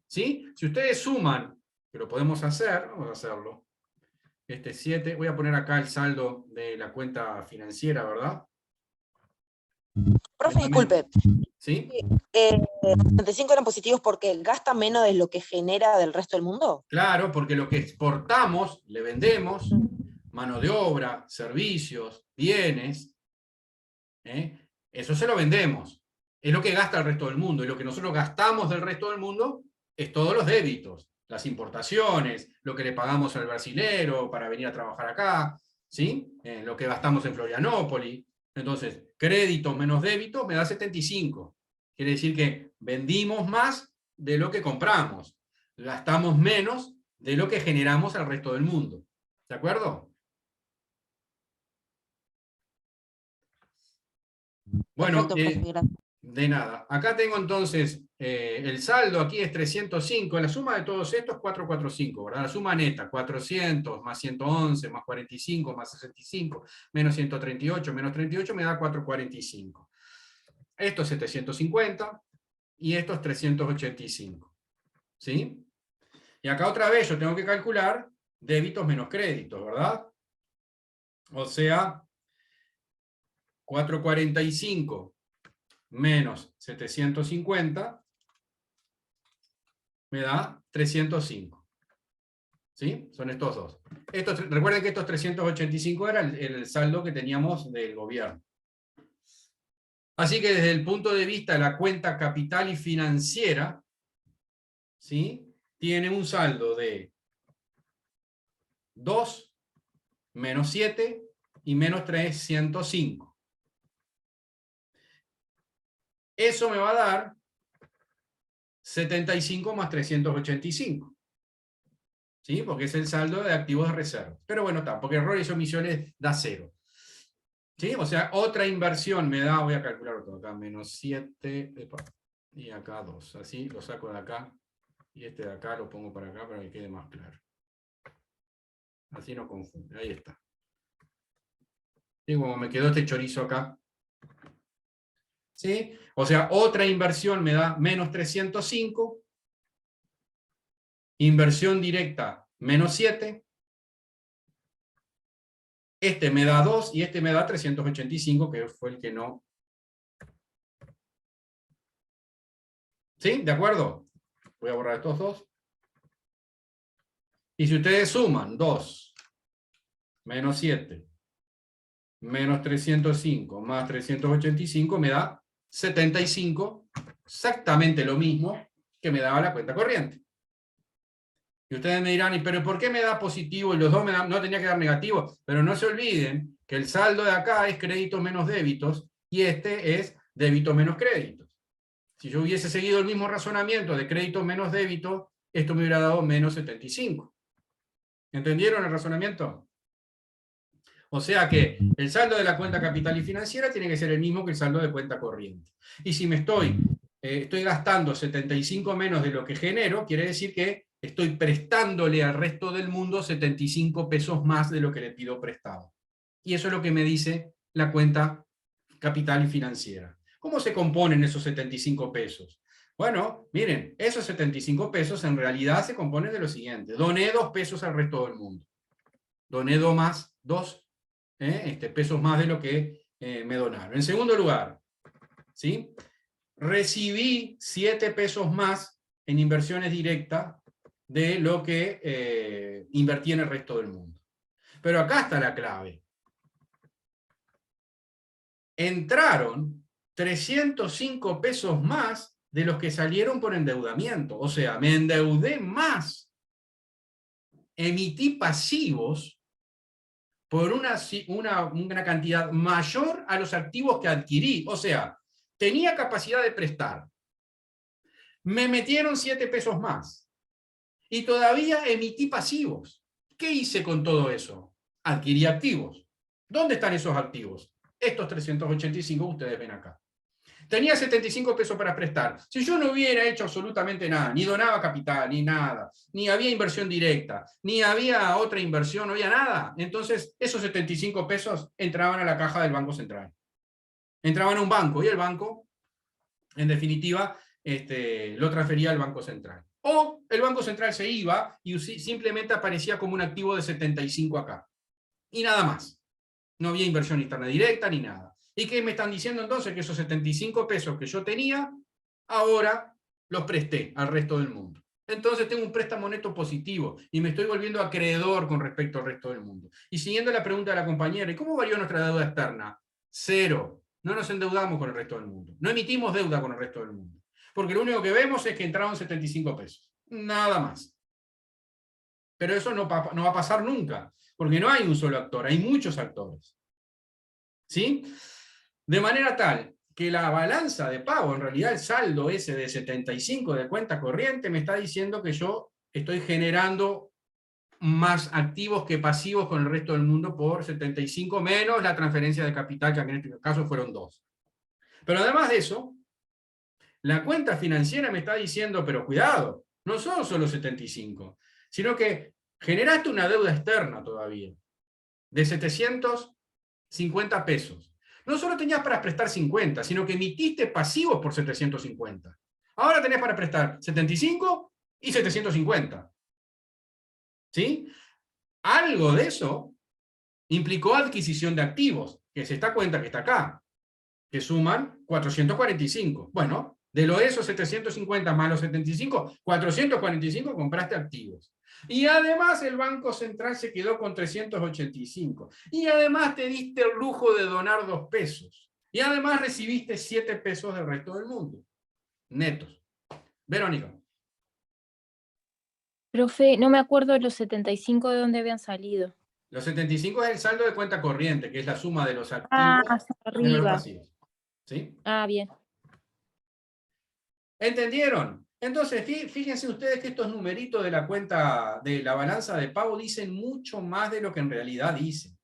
¿Sí? Si ustedes suman, que lo podemos hacer, vamos a hacerlo, 7, voy a poner acá el saldo de la cuenta financiera, ¿verdad? Profe, disculpe. ¿Sí? 75 eran positivos porque gasta menos de lo que genera del resto del mundo. Claro, porque lo que exportamos, le vendemos, mano de obra, servicios, bienes, eso se lo vendemos. Es lo que gasta el resto del mundo. Y lo que nosotros gastamos del resto del mundo es todos los débitos. Las importaciones, lo que le pagamos al brasilero para venir a trabajar acá, ¿sí? Lo que gastamos en Florianópolis. Entonces, crédito menos débito me da 75. Quiere decir que vendimos más de lo que compramos. Gastamos menos de lo que generamos al resto del mundo. ¿De acuerdo? Bueno, Perfecto, profe, gracias. de nada. Acá tengo entonces el saldo, aquí es 305. La suma de todos estos es 445, ¿verdad? La suma neta, 400 más 111 más 45 más 65 menos 138 menos 38 me da 445. Esto es 750 y esto es 385. ¿Sí? Y acá otra vez yo tengo que calcular débitos menos créditos, ¿verdad? O sea, 445 menos 750 me da 305. ¿Sí? Son estos dos. Recuerden que estos 385 era el saldo que teníamos del gobierno. Así que desde el punto de vista de la cuenta capital y financiera, ¿sí? Tiene un saldo de 2, menos 7 y menos 305. Eso me va a dar 75 más 385. ¿Sí? Porque es el saldo de activos de reserva. Pero bueno, porque errores y omisiones da 0. ¿Sí? O sea, otra inversión me da, voy a calcular todo acá, menos 7, y acá 2. Así lo saco de acá, y este de acá lo pongo para acá para que quede más claro. Así no confunde, ahí está. Y como me quedó este chorizo acá. ¿Sí? O sea, otra inversión me da menos 305. Inversión directa, menos 7. Este me da 2 y este me da 385, que fue el que no. ¿Sí? ¿De acuerdo? Voy a borrar estos dos. Y si ustedes suman 2, menos 7, menos 305, más 385, me da 75, exactamente lo mismo que me daba la cuenta corriente. Y ustedes me dirán, ¿pero por qué me da positivo y los dos no tenía que dar negativo? Pero no se olviden que el saldo de acá es créditos menos débitos y este es débito menos créditos. Si yo hubiese seguido el mismo razonamiento de créditos menos débitos, esto me hubiera dado menos 75. ¿Entendieron el razonamiento? O sea que el saldo de la cuenta capital y financiera tiene que ser el mismo que el saldo de cuenta corriente. Y si me estoy gastando 75 menos de lo que genero, quiere decir que estoy prestándole al resto del mundo 75 pesos más de lo que le pido prestado. Y eso es lo que me dice la cuenta capital y financiera. ¿Cómo se componen esos 75 pesos? Bueno, miren, esos 75 pesos en realidad se componen de lo siguiente. Doné 2 pesos al resto del mundo. Doné 2 pesos más de lo que me donaron. En segundo lugar, ¿sí? Recibí 7 pesos más en inversiones directas de lo que invertí en el resto del mundo. Pero acá está la clave. Entraron 305 pesos más de los que salieron por endeudamiento. O sea, me endeudé más. Emití pasivos por una cantidad mayor a los activos que adquirí. O sea, tenía capacidad de prestar. Me metieron 7 pesos más. Y todavía emití pasivos. ¿Qué hice con todo eso? Adquirí activos. ¿Dónde están esos activos? Estos 385 ustedes ven acá. Tenía 75 pesos para prestar. Si yo no hubiera hecho absolutamente nada, ni donaba capital, ni nada, ni había inversión directa, ni había otra inversión, no había nada, entonces esos 75 pesos entraban a la caja del Banco Central. Entraban a un banco y el banco, en definitiva, lo transfería al Banco Central. O el Banco Central se iba y simplemente aparecía como un activo de 75 acá. Y nada más. No había inversión interna directa ni nada. ¿Y qué me están diciendo entonces? Que esos 75 pesos que yo tenía, ahora los presté al resto del mundo. Entonces tengo un préstamo neto positivo y me estoy volviendo acreedor con respecto al resto del mundo. Y siguiendo la pregunta de la compañera, ¿y cómo varió nuestra deuda externa? 0. No nos endeudamos con el resto del mundo. No emitimos deuda con el resto del mundo. Porque lo único que vemos es que entraron 75 pesos. Nada más. Pero eso no va a pasar nunca. Porque no hay un solo actor, hay muchos actores. ¿Sí? De manera tal que la balanza de pago, en realidad el saldo ese de 75 de cuenta corriente, me está diciendo que yo estoy generando más activos que pasivos con el resto del mundo por 75 menos la transferencia de capital, que en este caso fueron 2. Pero además de eso, la cuenta financiera me está diciendo, pero cuidado, no son solo 75, sino que generaste una deuda externa todavía, de 750 pesos. No solo tenías para prestar 50, sino que emitiste pasivos por 750. Ahora tenés para prestar 75 y 750. ¿Sí? Algo de eso implicó adquisición de activos, que se da cuenta que está acá, que suman 445. Bueno, de lo de esos 750 más los 75, 445 compraste activos. Y además el Banco Central se quedó con 385. Y además te diste el lujo de donar 2 pesos. Y además recibiste 7 pesos del resto del mundo. Netos. Verónica. Profe, no me acuerdo los 75 de dónde habían salido. Los 75 es el saldo de cuenta corriente, que es la suma de los activos Hacia menos los arriba. pasivos. ¿Sí? Bien. ¿Entendieron? Entonces, fíjense ustedes que estos numeritos de la cuenta, de la balanza de pago, dicen mucho más de lo que en realidad dicen.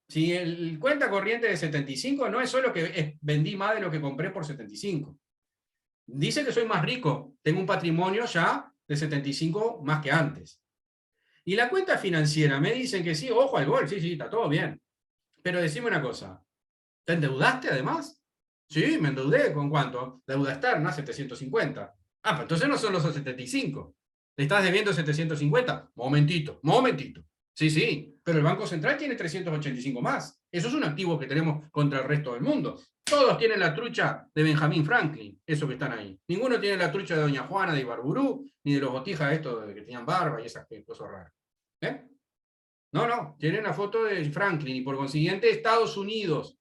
Si el cuenta corriente de 75 no es solo que vendí más de lo que compré por 75. Dice que soy más rico, tengo un patrimonio ya de 75 más que antes. Y la cuenta financiera, me dicen que sí, ojo al gol, sí, está todo bien. Pero decime una cosa, ¿te endeudaste además? Sí, me endeudé, ¿con cuánto? Deuda externa, 750. Pues entonces no son los 75. ¿Le estás debiendo 750? Momentito. Sí, pero el Banco Central tiene 385 más. Eso es un activo que tenemos contra el resto del mundo. Todos tienen la trucha de Benjamin Franklin, esos que están ahí. Ninguno tiene la trucha de Doña Juana de Ibarburú, ni de los botijas estos que tenían barba y esas cosas raras. No, tienen la foto de Franklin y por consiguiente Estados Unidos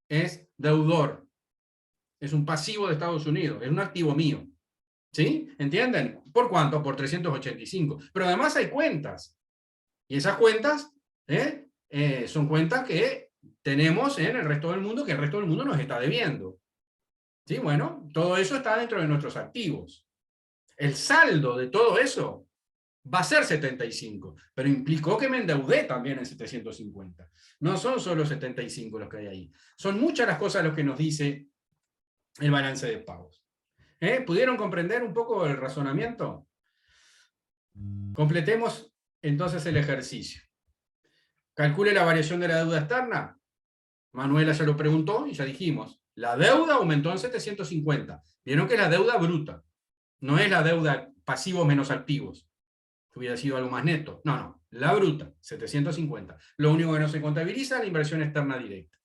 es deudor. Es un pasivo de Estados Unidos, es un activo mío. ¿Sí? ¿Entienden? ¿Por cuánto? Por 385. Pero además hay cuentas. Y esas cuentas son cuentas que tenemos en el resto del mundo, que el resto del mundo nos está debiendo. ¿Sí? Bueno, todo eso está dentro de nuestros activos. El saldo de todo eso va a ser 75, pero implicó que me endeudé también en 750. No son solo 75 los que hay ahí. Son muchas las cosas lo que nos dice el balance de pagos. ¿Pudieron comprender un poco el razonamiento? Completemos entonces el ejercicio. Calcule la variación de la deuda externa. Manuela ya lo preguntó y ya dijimos. La deuda aumentó en 750. Vieron que es la deuda bruta. No es la deuda pasivos menos activos. Que hubiera sido algo más neto. No. La bruta, 750. Lo único que no se contabiliza es la inversión externa directa.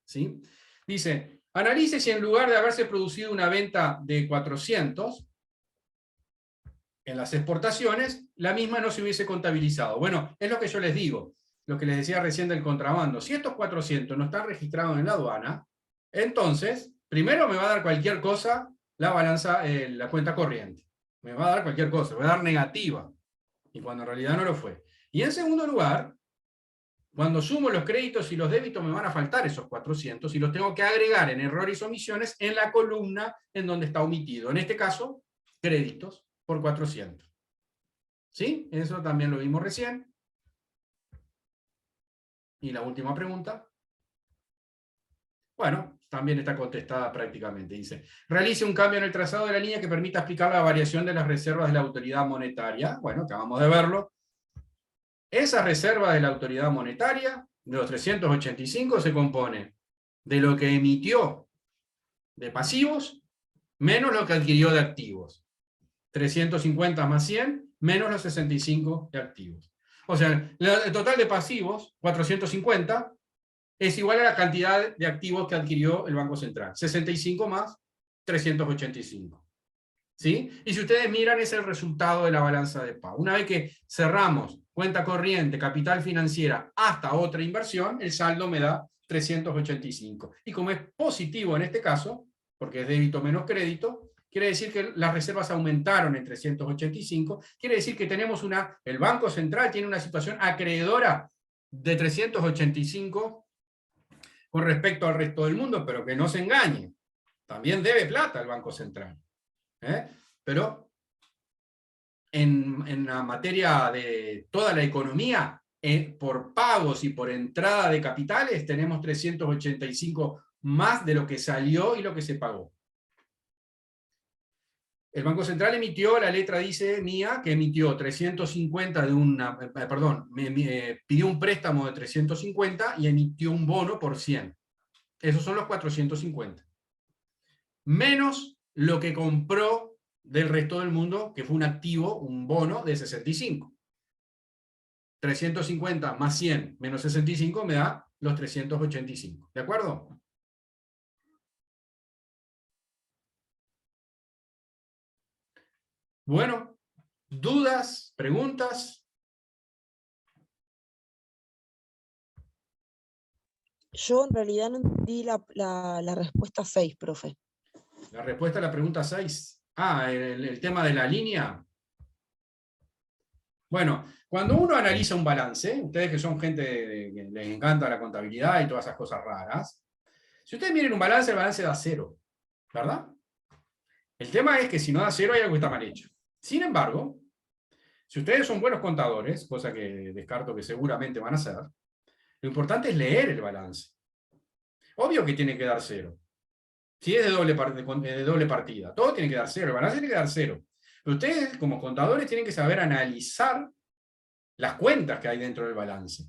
¿Sí? Dice... Analice si en lugar de haberse producido una venta de 400 en las exportaciones, la misma no se hubiese contabilizado. Bueno, es lo que yo les digo, lo que les decía recién del contrabando. Si estos 400 no están registrados en la aduana, entonces, primero me va a dar cualquier cosa la balanza, la cuenta corriente. Me va a dar cualquier cosa, me va a dar negativa. Y cuando en realidad no lo fue. Y en segundo lugar, cuando sumo los créditos y los débitos me van a faltar esos 400 y los tengo que agregar en errores y omisiones en la columna en donde está omitido. En este caso, créditos por 400. ¿Sí? Eso también lo vimos recién. Y la última pregunta. Bueno, también está contestada prácticamente. Dice, realice un cambio en el trazado de la línea que permita explicar la variación de las reservas de la autoridad monetaria. Bueno, acabamos de verlo. Esa reserva de la autoridad monetaria, de los 385, se compone de lo que emitió de pasivos, menos lo que adquirió de activos. 350 más 100, menos los 65 de activos. O sea, el total de pasivos, 450, es igual a la cantidad de activos que adquirió el Banco Central. 65 más 385. ¿Sí? Y si ustedes miran, es el resultado de la balanza de pago. Una vez que cerramos cuenta corriente, capital financiera, hasta otra inversión, el saldo me da 385. Y como es positivo en este caso, porque es débito menos crédito, quiere decir que las reservas aumentaron en 385, quiere decir que tenemos el Banco Central tiene una situación acreedora de 385 con respecto al resto del mundo, pero que no se engañe. También debe plata el Banco Central. Pero en la materia de toda la economía, por pagos y por entrada de capitales, tenemos 385 más de lo que salió y lo que se pagó. El Banco Central emitió, la letra dice mía, que emitió 350 pidió un préstamo de 350 y emitió un bono por 100. Esos son los 450. Menos lo que compró del resto del mundo, que fue un activo, un bono de 65. 350 más 100 menos 65 me da los 385. ¿De acuerdo? Bueno, ¿dudas? ¿Preguntas? Yo en realidad no entendí la respuesta 6, profe. La respuesta a la pregunta 6. Ah, el tema de la línea. Bueno, cuando uno analiza un balance, ustedes que son gente que les encanta la contabilidad y todas esas cosas raras, si ustedes miren un balance, el balance da 0, ¿verdad? El tema es que si no da 0 hay algo que está mal hecho. Sin embargo, si ustedes son buenos contadores, cosa que descarto que seguramente van a ser, lo importante es leer el balance. Obvio que tiene que dar 0. Si es de doble partida, todo tiene que dar 0, el balance tiene que dar 0. Pero ustedes, como contadores, tienen que saber analizar las cuentas que hay dentro del balance.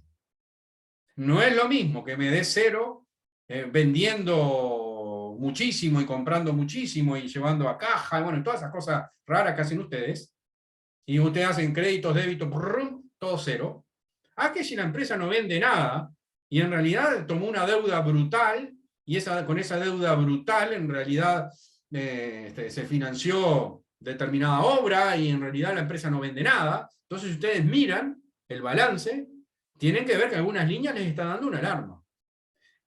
No es lo mismo que me dé 0 vendiendo muchísimo y comprando muchísimo y llevando a caja, bueno, todas esas cosas raras que hacen ustedes, y ustedes hacen créditos, débitos, todo 0, a que si la empresa no vende nada, y en realidad tomó una deuda brutal, y con esa deuda brutal en realidad se financió determinada obra, y en realidad la empresa no vende nada. Entonces, si ustedes miran el balance, tienen que ver que algunas líneas les están dando una alarma.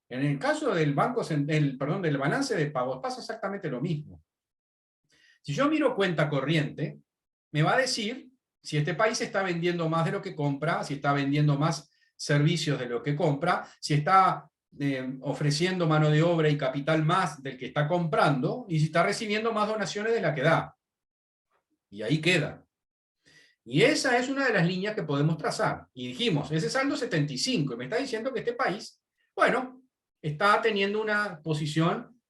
En el caso del del balance de pagos pasa exactamente lo mismo. Si yo miro cuenta corriente, me va a decir si este país está vendiendo más de lo que compra, si está vendiendo más servicios de lo que compra, si está ofreciendo mano de obra y capital más del que está comprando, y si está recibiendo más donaciones de la que da. Y ahí queda. Y esa es una de las líneas que podemos trazar. Y dijimos, ese saldo 75, y me está diciendo que este país, bueno, está teniendo una posición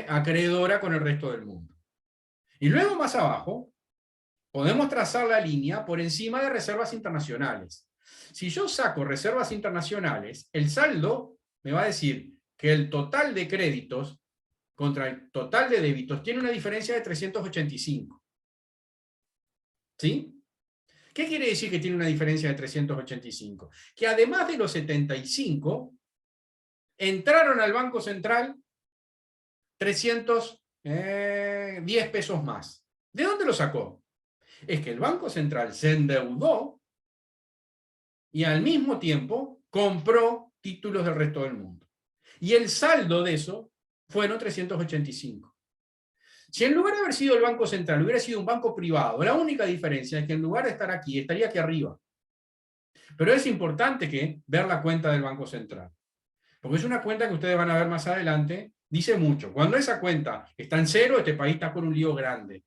acreedora con el resto del mundo. Y luego más abajo, podemos trazar la línea por encima de reservas internacionales. Si yo saco reservas internacionales, el saldo me va a decir que el total de créditos contra el total de débitos tiene una diferencia de 385. ¿Sí? ¿Qué quiere decir que tiene una diferencia de 385? Que además de los 75, entraron al Banco Central 310 pesos más. ¿De dónde lo sacó? Es que el Banco Central se endeudó y al mismo tiempo compró títulos del resto del mundo. Y el saldo de eso fueron 385. Si en lugar de haber sido el Banco Central hubiera sido un banco privado, la única diferencia es que en lugar de estar aquí, estaría aquí arriba. Pero es importante ver la cuenta del Banco Central. Porque es una cuenta que ustedes van a ver más adelante, dice mucho. Cuando esa cuenta está en 0, este país está con un lío grande.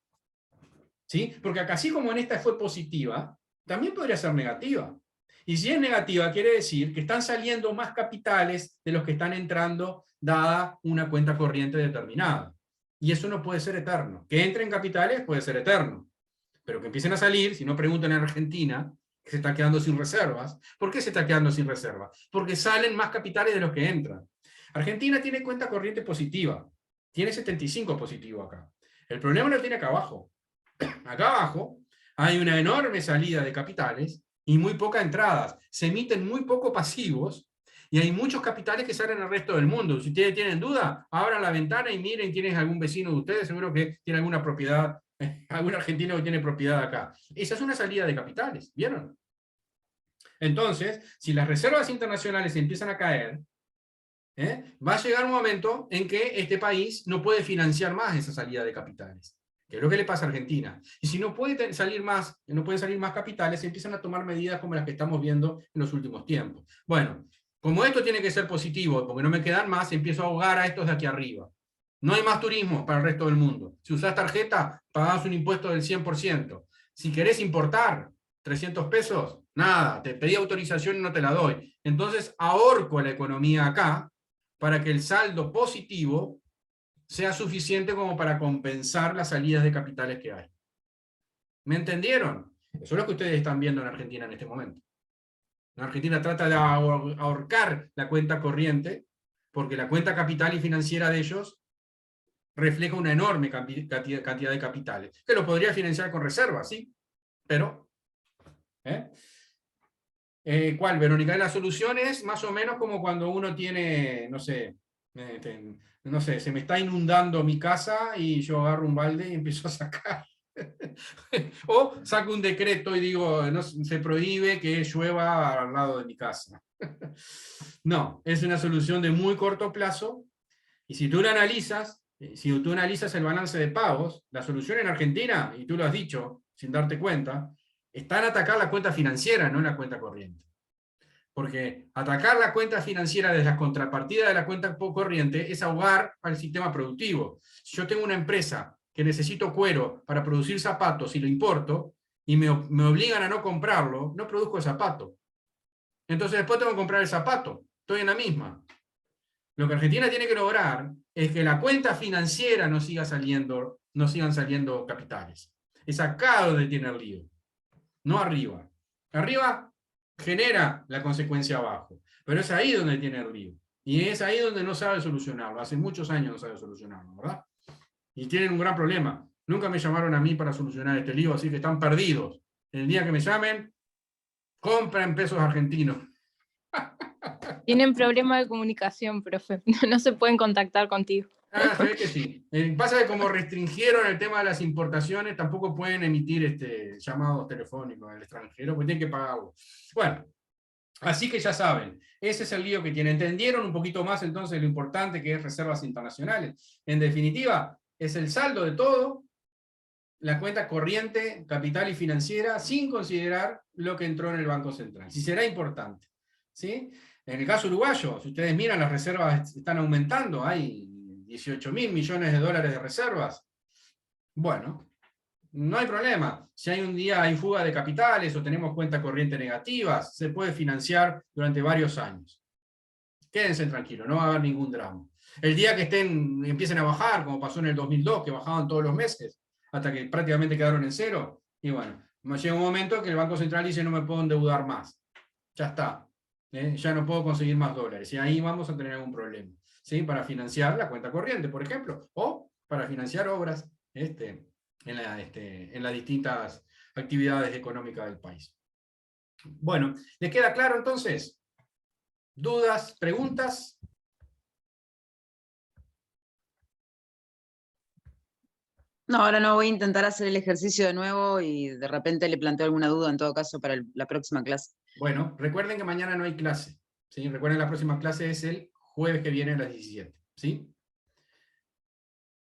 ¿Sí? Porque acá, así como en esta fue positiva, también podría ser negativa. Y si es negativa, quiere decir que están saliendo más capitales de los que están entrando, dada una cuenta corriente determinada. Y eso no puede ser eterno. Que entren capitales puede ser eterno. Pero que empiecen a salir, si no preguntan en Argentina, que se está quedando sin reservas. ¿Por qué se está quedando sin reservas? Porque salen más capitales de los que entran. Argentina tiene cuenta corriente positiva. Tiene 75 positivo acá. El problema lo tiene acá abajo. Acá abajo hay una enorme salida de capitales y muy pocas entradas. Se emiten muy pocos pasivos y hay muchos capitales que salen al resto del mundo. Si ustedes tienen duda, abran la ventana y miren quién es algún vecino de ustedes, seguro que tiene alguna propiedad, algún argentino que tiene propiedad acá. Esa es una salida de capitales, ¿vieron? Entonces, si las reservas internacionales empiezan a caer, va a llegar un momento en que este país no puede financiar más esa salida de capitales. Que es lo que le pasa a Argentina. Y si no pueden salir más capitales, se empiezan a tomar medidas como las que estamos viendo en los últimos tiempos. Bueno, como esto tiene que ser positivo, porque no me quedan más, empiezo a ahogar a estos de aquí arriba. No hay más turismo para el resto del mundo. Si usás tarjeta, pagás un impuesto del 100%. Si querés importar 300 pesos, nada, te pedí autorización y no te la doy. Entonces ahorco a la economía acá para que el saldo positivo sea suficiente como para compensar las salidas de capitales que hay. ¿Me entendieron? Eso es lo que ustedes están viendo en Argentina en este momento. En Argentina trata de ahorcar la cuenta corriente, porque la cuenta capital y financiera de ellos refleja una enorme cantidad de capitales, que lo podría financiar con reservas, ¿sí? Pero ¿Cuál, Verónica? La solución es más o menos como cuando uno tiene, no sé, se me está inundando mi casa y yo agarro un balde y empiezo a sacar. O saco un decreto y digo, no, se prohíbe que llueva al lado de mi casa. No, es una solución de muy corto plazo, y si tú la analizas, si tú analizas el balance de pagos, la solución en Argentina, y tú lo has dicho sin darte cuenta, está en atacar la cuenta financiera, no la cuenta corriente. Porque atacar la cuenta financiera desde la contrapartida de la cuenta corriente es ahogar al sistema productivo. Si yo tengo una empresa que necesito cuero para producir zapatos y lo importo, y me obligan a no comprarlo, no produzco el zapato. Entonces después tengo que comprar el zapato. Estoy en la misma. Lo que Argentina tiene que lograr es que la cuenta financiera no sigan saliendo capitales. Es acá donde tiene el lío, no arriba. Arriba genera la consecuencia abajo, pero es ahí donde tiene el lío. Y es ahí donde no sabe solucionarlo. Hace muchos años no sabe solucionarlo, ¿verdad? Y tienen un gran problema. Nunca me llamaron a mí para solucionar este lío, así que están perdidos. El día que me llamen, compren pesos argentinos. Tienen problema de comunicación, profe. No se pueden contactar contigo. Se ve que sí. Pasa que como restringieron el tema de las importaciones, tampoco pueden emitir llamados telefónicos al extranjero, porque tienen que pagarlo. Bueno, así que ya saben, ese es el lío que tienen. ¿Entendieron un poquito más entonces lo importante que es reservas internacionales? En definitiva, es el saldo de todo, la cuenta corriente, capital y financiera, sin considerar lo que entró en el Banco Central. Si será importante. ¿Sí? En el caso uruguayo, si ustedes miran, las reservas están aumentando, hay 18.000 millones de dólares de reservas. Bueno, no hay problema. Si hay un día hay fuga de capitales o tenemos cuentas corrientes negativas, se puede financiar durante varios años. Quédense tranquilos, no va a haber ningún drama. El día que empiecen a bajar, como pasó en el 2002, que bajaban todos los meses, hasta que prácticamente quedaron en cero, y bueno, llega un momento que el Banco Central dice no me puedo endeudar más. Ya está. Ya no puedo conseguir más dólares. Y ahí vamos a tener algún problema. ¿Sí? Para financiar la cuenta corriente, por ejemplo, o para financiar obras en las distintas actividades económicas del país. Bueno, ¿les queda claro entonces? ¿Dudas? ¿Preguntas? No, ahora no voy a intentar hacer el ejercicio de nuevo y de repente le planteo alguna duda en todo caso para la próxima clase. Bueno, recuerden que mañana no hay clase. ¿Sí? Recuerden, la próxima clase es el jueves que viene a las 17. ¿Sí?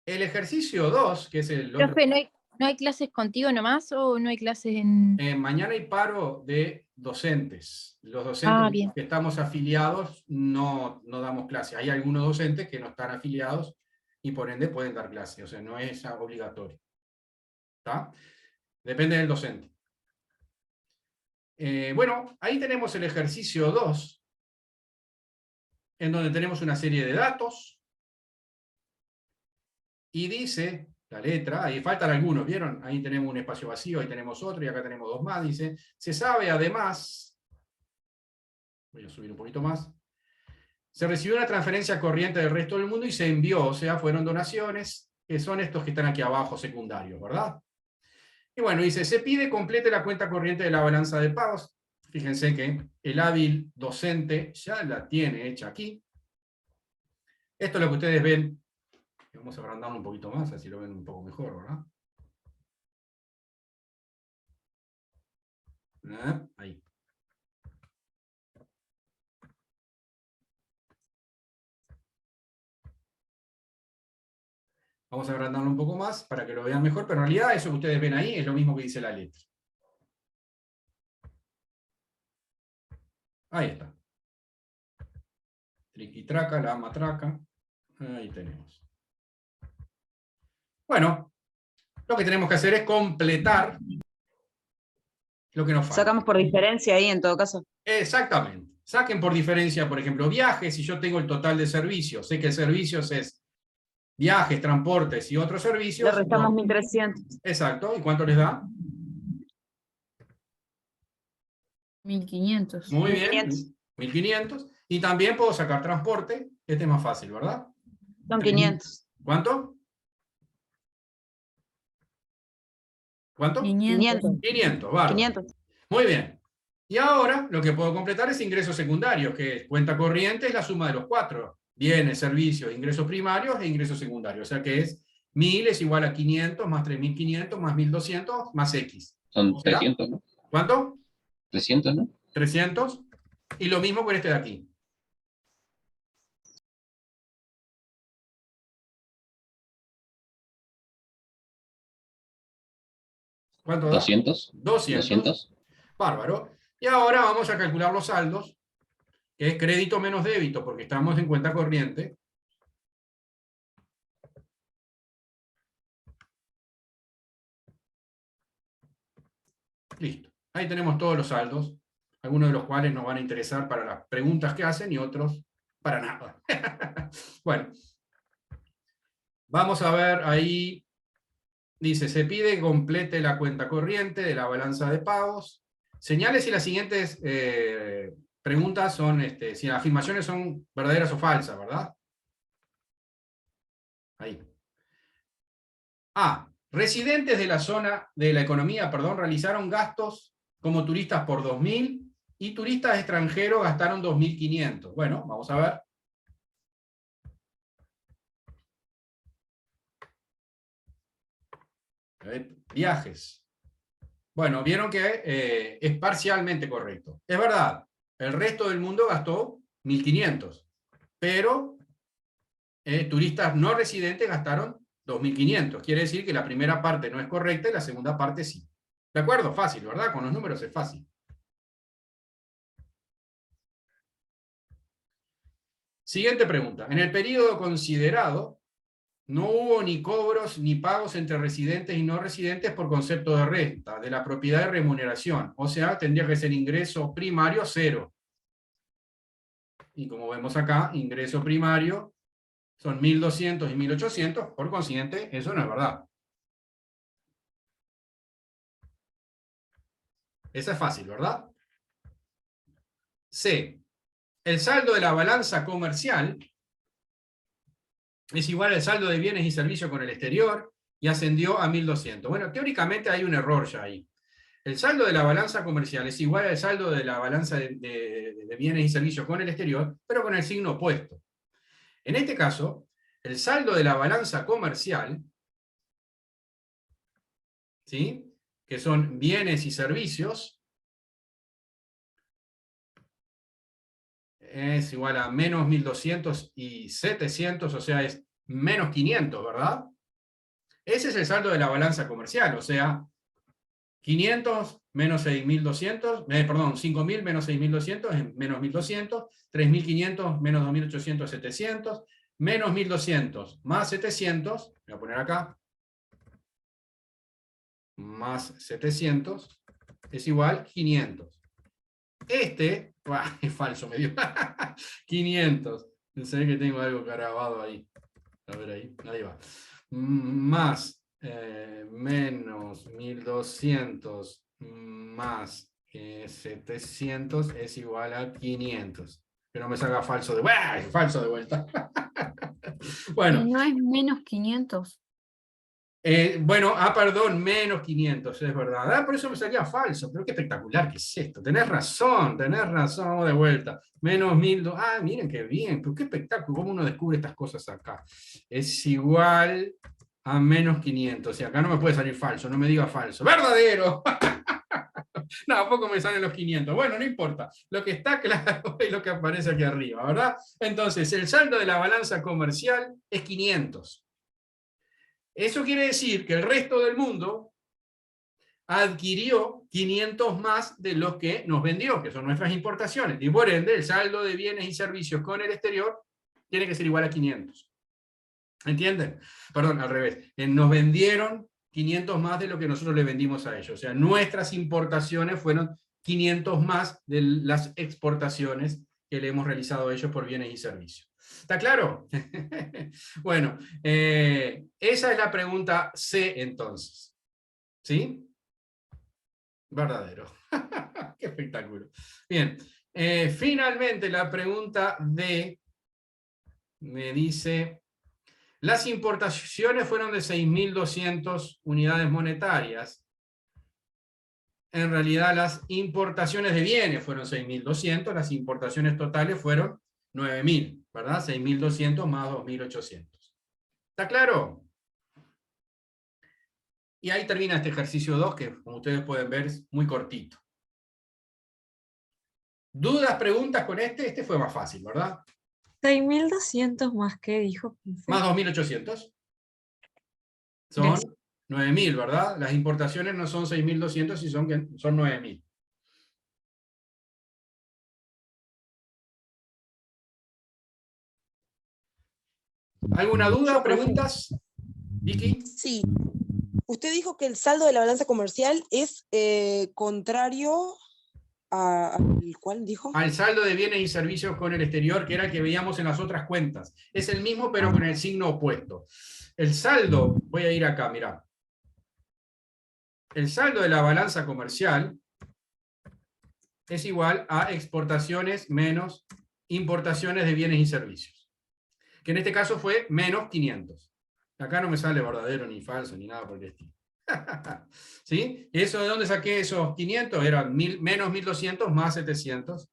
El ejercicio 2, que es el otro... Profe, ¿no hay clases contigo nomás o no hay clases en...? Mañana hay paro de docentes. Los docentes que estamos afiliados no damos clase. Hay algunos docentes que no están afiliados y por ende pueden dar clase. O sea, no es obligatorio. ¿Está? Depende del docente. Bueno, ahí tenemos el ejercicio 2, en donde tenemos una serie de datos. Y dice, la letra, ahí faltan algunos, ¿vieron? Ahí tenemos un espacio vacío, ahí tenemos otro, y acá tenemos dos más, dice, se sabe además, voy a subir un poquito más, se recibió una transferencia corriente del resto del mundo y se envió, o sea, fueron donaciones, que son estos que están aquí abajo, secundarios, ¿verdad? Y bueno, dice, se pide complete la cuenta corriente de la balanza de pagos. Fíjense que el hábil docente ya la tiene hecha aquí. Esto es lo que ustedes ven. Vamos a agrandarlo un poquito más, así lo ven un poco mejor, ¿verdad? Ahí. Vamos a agrandarlo un poco más para que lo vean mejor, pero en realidad eso que ustedes ven ahí es lo mismo que dice la letra. Ahí está. Triquitraca, la matraca. Ahí tenemos. Bueno, lo que tenemos que hacer es completar lo que nos falta. Sacamos por diferencia ahí en todo caso. Exactamente. Saquen por diferencia, por ejemplo, viajes, y yo tengo el total de servicios. Sé que servicios es viajes, transportes y otros servicios. Le restamos 1.300. Exacto. ¿Y cuánto les da? 1.500. Muy bien. 1.500. 1.500. Y también puedo sacar transporte. Este es más fácil, ¿verdad? Son 500. ¿Cuánto? ¿Cuánto? 500. 500, bárbaro. 500. Muy bien. Y ahora lo que puedo completar es ingresos secundarios, que es cuenta corriente, es la suma de los 4. Bienes, servicios, ingresos primarios e ingresos secundarios. O sea que es 1000 es igual a 500 más 3500 más 1200 más X. Son O sea, 300, ¿no? ¿cuánto? 300, ¿no? 300. Y lo mismo con este de aquí. ¿Cuánto da? 200. 200. 200. Bárbaro. Y ahora vamos a calcular los saldos, que es crédito menos débito, porque estamos en cuenta corriente. Listo. Ahí tenemos todos los saldos, algunos de los cuales nos van a interesar para las preguntas que hacen y otros para nada. Bueno, vamos a ver ahí, dice, se pide que complete la cuenta corriente de la balanza de pagos. Señale si las siguientes preguntas son, si las afirmaciones son verdaderas o falsas, ¿verdad? Ahí. A. Residentes de la zona de la economía, perdón, realizaron gastos como turistas por 2.000 y turistas extranjeros gastaron 2.500. Bueno, vamos a ver. Viajes. Bueno, vieron que es parcialmente correcto. Es verdad, el resto del mundo gastó 1.500, pero turistas no residentes gastaron 2.500. Quiere decir que la primera parte no es correcta y la segunda parte sí. ¿De acuerdo? Fácil, ¿verdad? Con los números es fácil. Siguiente pregunta. En el periodo considerado, no hubo ni cobros ni pagos entre residentes y no residentes por concepto de renta, de la propiedad de remuneración. O sea, tendría que ser ingreso primario 0. Y como vemos acá, ingreso primario son 1.200 y 1.800, por consiguiente, eso no es verdad. Esa es fácil, ¿verdad? C. El saldo de la balanza comercial es igual al saldo de bienes y servicios con el exterior y ascendió a 1.200. Bueno, teóricamente hay un error ya ahí. El saldo de la balanza comercial es igual al saldo de la balanza de bienes y servicios con el exterior, pero con el signo opuesto. En este caso, el saldo de la balanza comercial, ¿sí?, que son bienes y servicios, es igual a menos 1.200 y 700, o sea, es menos 500, ¿verdad? Ese es el saldo de la balanza comercial, o sea, 500 menos 6.200, perdón, 5.000 menos 6.200 es menos 1.200, 3.500 menos 2.800 es 700, menos 1.200 más 700, voy a poner acá, más 700, es igual 500. Es falso, me dio 500. Pensé que tengo algo grabado ahí. A ver ahí va. Más menos 1.200 más 700 es igual a 500. Que no me salga falso de vuelta. Falso de vuelta. Bueno. ¿No es menos 500? Bueno, perdón, menos 500, es verdad. Por eso me salía falso, pero qué espectacular que es esto. Tenés razón, vamos de vuelta. Menos 1.200, miren qué bien, pero qué espectáculo, cómo uno descubre estas cosas acá. Es igual a menos 500, y acá no me puede salir falso, no me diga falso. ¡Verdadero! No, ¿a poco me salen los 500? Bueno, no importa. Lo que está claro es lo que aparece aquí arriba, ¿verdad? Entonces, el saldo de la balanza comercial es 500. Eso quiere decir que el resto del mundo adquirió 500 más de los que nos vendió, que son nuestras importaciones. Y por ende, el saldo de bienes y servicios con el exterior tiene que ser igual a 500. ¿Entienden? Perdón, al revés. Nos vendieron 500 más de lo que nosotros le vendimos a ellos. O sea, nuestras importaciones fueron 500 más de las exportaciones que le hemos realizado a ellos por bienes y servicios. ¿Está claro? Bueno, esa es la pregunta C entonces. ¿Sí? Verdadero. Qué espectáculo. Bien, finalmente la pregunta D me dice, las importaciones fueron de 6.200 unidades monetarias. en realidad las importaciones de bienes fueron 6.200, las importaciones totales fueron 9.000, ¿verdad? 6.200 más 2.800. ¿Está claro? Y ahí termina este ejercicio 2, que como ustedes pueden ver es muy cortito. ¿Dudas, preguntas con este? Este fue más fácil, ¿verdad? 6.200 más que dijo. Más 2.800. Son Gracias. 9.000, ¿verdad? Las importaciones no son 6.200, sino son 9.000. ¿Alguna duda, preguntas? Vicky. Sí. Usted dijo que el saldo de la balanza comercial es contrario al ¿cuál dijo? Al saldo de bienes y servicios con el exterior, que era el que veíamos en las otras cuentas. Es el mismo, pero con el signo opuesto. El saldo, voy a ir acá, mirá. El saldo de la balanza comercial es igual a exportaciones menos importaciones de bienes y servicios. Que en este caso fue menos 500. Acá no me sale verdadero ni falso ni nada por el estilo. ¿Sí? ¿Eso de dónde saqué esos 500? Eran menos 1.200 más 700.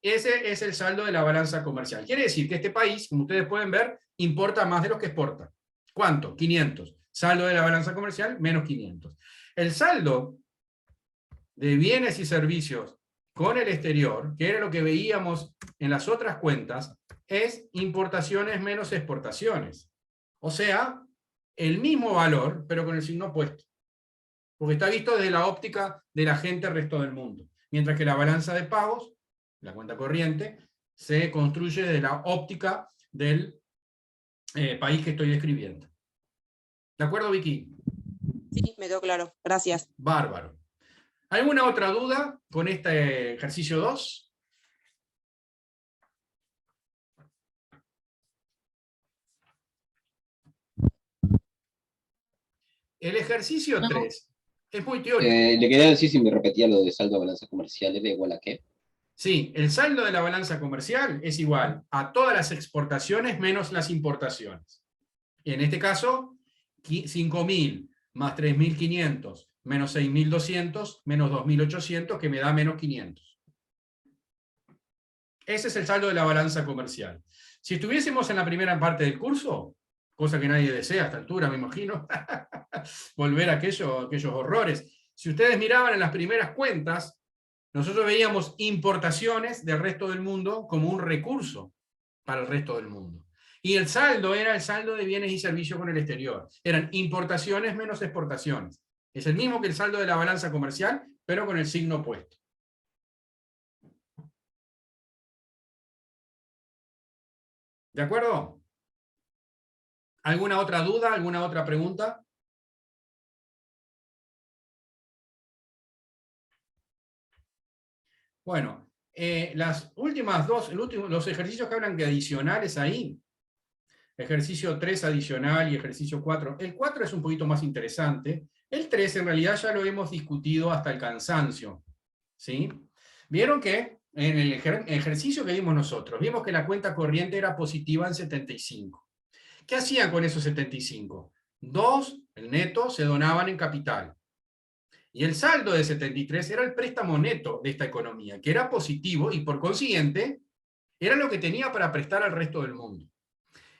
Ese es el saldo de la balanza comercial. Quiere decir que este país, como ustedes pueden ver, importa más de lo que exporta. ¿Cuánto? 500. Saldo de la balanza comercial, menos 500. El saldo de bienes y servicios con el exterior, que era lo que veíamos en las otras cuentas, es importaciones menos exportaciones. O sea, el mismo valor, pero con el signo opuesto. Porque está visto desde la óptica de la gente del resto del mundo. Mientras que la balanza de pagos, la cuenta corriente, se construye desde la óptica del país que estoy describiendo. ¿De acuerdo, Vicky? Sí, me quedó claro. Gracias. Bárbaro. ¿Alguna otra duda con este ejercicio 2? El ejercicio 3 es muy teórico. Le quería decir si me repetía lo de saldo de balanza comercial, ¿era igual a qué? Sí, el saldo de la balanza comercial es igual a todas las exportaciones menos las importaciones. Y en este caso, 5.000 más 3.500 menos 6.200 menos 2.800, que me da menos 500. Ese es el saldo de la balanza comercial. Si estuviésemos en la primera parte del curso, cosa que nadie desea a esta altura, me imagino, volver a aquellos horrores. Si ustedes miraban en las primeras cuentas, nosotros veíamos importaciones del resto del mundo como un recurso para el resto del mundo. Y el saldo era el saldo de bienes y servicios con el exterior. Eran importaciones menos exportaciones. Es el mismo que el saldo de la balanza comercial, pero con el signo opuesto. ¿De acuerdo? ¿Alguna otra duda? ¿Alguna otra pregunta? Bueno, las últimas dos, los ejercicios que hablan de adicionales ahí, ejercicio 3 adicional y ejercicio 4. El 4 es un poquito más interesante. El 3 en realidad ya lo hemos discutido hasta el cansancio. ¿Sí? Vieron que en el ejercicio que vimos nosotros, vimos que la cuenta corriente era positiva en 75. ¿Qué hacían con esos 75? 2, el neto, se donaban en capital. Y el saldo de 73 era el préstamo neto de esta economía, que era positivo y por consiguiente era lo que tenía para prestar al resto del mundo.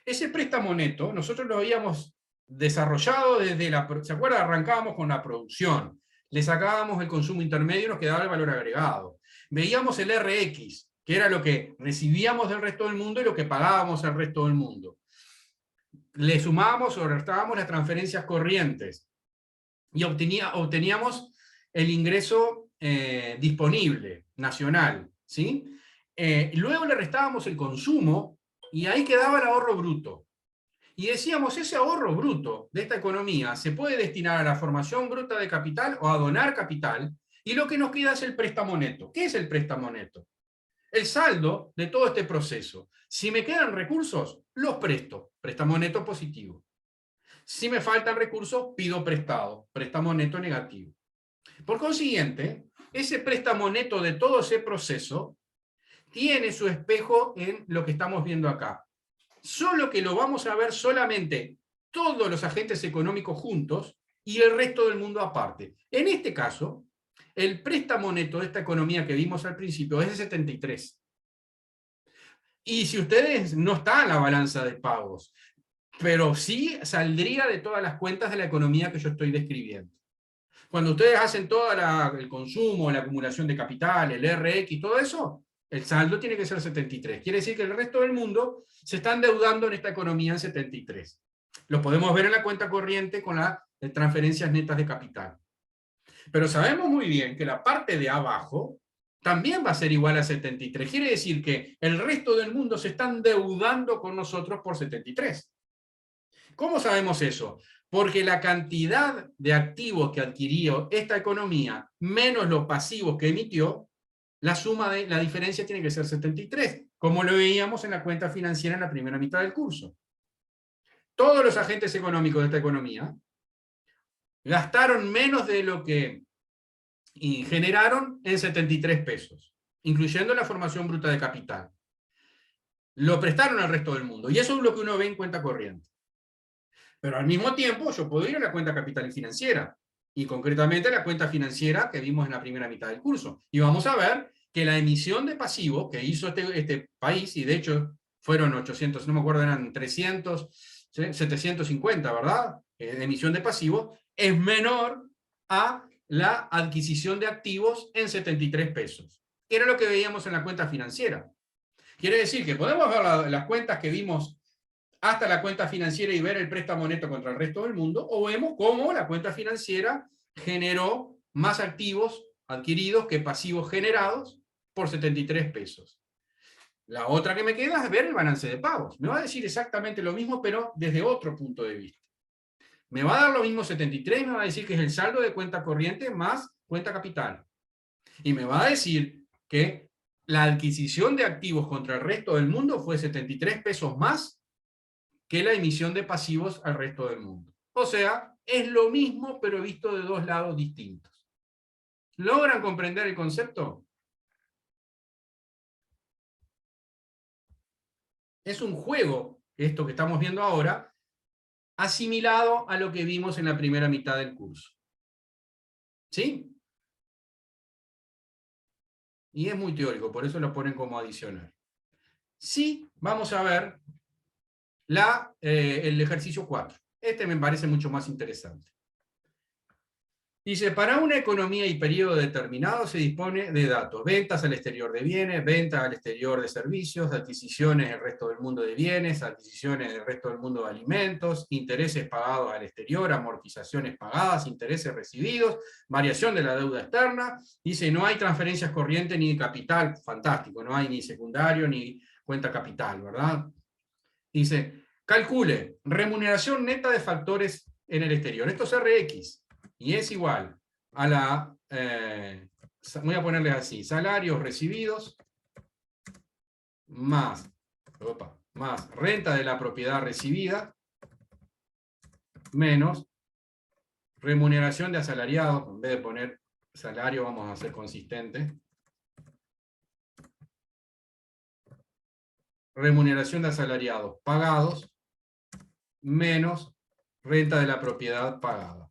Ese préstamo neto nosotros lo habíamos desarrollado desde ¿se acuerdan? Arrancábamos con la producción, le sacábamos el consumo intermedio y nos quedaba el valor agregado. Veíamos el RX, que era lo que recibíamos del resto del mundo y lo que pagábamos al resto del mundo. Le sumábamos o restábamos las transferencias corrientes y obteníamos el ingreso disponible, nacional. ¿Sí? Luego le restábamos el consumo y ahí quedaba el ahorro bruto. Y decíamos, ese ahorro bruto de esta economía se puede destinar a la formación bruta de capital o a donar capital, y lo que nos queda es el préstamo neto. ¿Qué es el préstamo neto? El saldo de todo este proceso. Si me quedan recursos, los presto. Préstamo neto positivo. Si me faltan recursos, pido prestado. Préstamo neto negativo. Por consiguiente, ese préstamo neto de todo ese proceso tiene su espejo en lo que estamos viendo acá. Solo que lo vamos a ver solamente todos los agentes económicos juntos y el resto del mundo aparte. En este caso, el préstamo neto de esta economía que vimos al principio es de 73. Y si ustedes no está en la balanza de pagos, pero sí saldría de todas las cuentas de la economía que yo estoy describiendo. Cuando ustedes hacen todo el consumo, la acumulación de capital, el RX, todo eso, el saldo tiene que ser 73. Quiere decir que el resto del mundo se está endeudando en esta economía en 73. Lo podemos ver en la cuenta corriente con las transferencias netas de capital. Pero sabemos muy bien que la parte de abajo también va a ser igual a 73. Quiere decir que el resto del mundo se está endeudando con nosotros por 73. ¿Cómo sabemos eso? Porque la cantidad de activos que adquirió esta economía menos los pasivos que emitió, la suma de la diferencia tiene que ser 73, como lo veíamos en la cuenta financiera en la primera mitad del curso. Todos los agentes económicos de esta economía gastaron menos de lo que generaron en 73 pesos, incluyendo la formación bruta de capital. Lo prestaron al resto del mundo, y eso es lo que uno ve en cuenta corriente. Pero al mismo tiempo yo puedo ir a la cuenta capital y financiera, y concretamente a la cuenta financiera que vimos en la primera mitad del curso. Y vamos a ver que la emisión de pasivos que hizo este país, y de hecho fueron 800, no me acuerdo, eran 300, 750, ¿verdad? Emisión de pasivos, es menor a la adquisición de activos en 73 pesos, que era lo que veíamos en la cuenta financiera. Quiere decir que podemos ver las cuentas que vimos hasta la cuenta financiera y ver el préstamo neto contra el resto del mundo, o vemos cómo la cuenta financiera generó más activos adquiridos que pasivos generados por 73 pesos. La otra que me queda es ver el balance de pagos. Me va a decir exactamente lo mismo, pero desde otro punto de vista. Me va a dar lo mismo 73, me va a decir que es el saldo de cuenta corriente más cuenta capital. Y me va a decir que la adquisición de activos contra el resto del mundo fue 73 pesos más que la emisión de pasivos al resto del mundo. O sea, es lo mismo, pero visto de dos lados distintos. ¿Logran comprender el concepto? Es un juego, esto que estamos viendo ahora, asimilado a lo que vimos en la primera mitad del curso. ¿Sí? Y es muy teórico, por eso lo ponen como adicional. Sí, vamos a ver el ejercicio 4. Este me parece mucho más interesante. Dice, para una economía y periodo determinado se dispone de datos: ventas al exterior de bienes, ventas al exterior de servicios, adquisiciones del resto del mundo de bienes, adquisiciones del resto del mundo de alimentos, intereses pagados al exterior, amortizaciones pagadas, intereses recibidos, variación de la deuda externa. Dice, no hay transferencias corrientes ni de capital, fantástico, no hay ni secundario ni cuenta capital, ¿verdad? Dice, calcule remuneración neta de factores en el exterior. Esto es RX. Y es igual a la, voy a ponerle así, salarios recibidos más renta de la propiedad recibida menos remuneración de asalariados. En vez de poner salario vamos a ser consistentes. Remuneración de asalariados pagados menos renta de la propiedad pagada.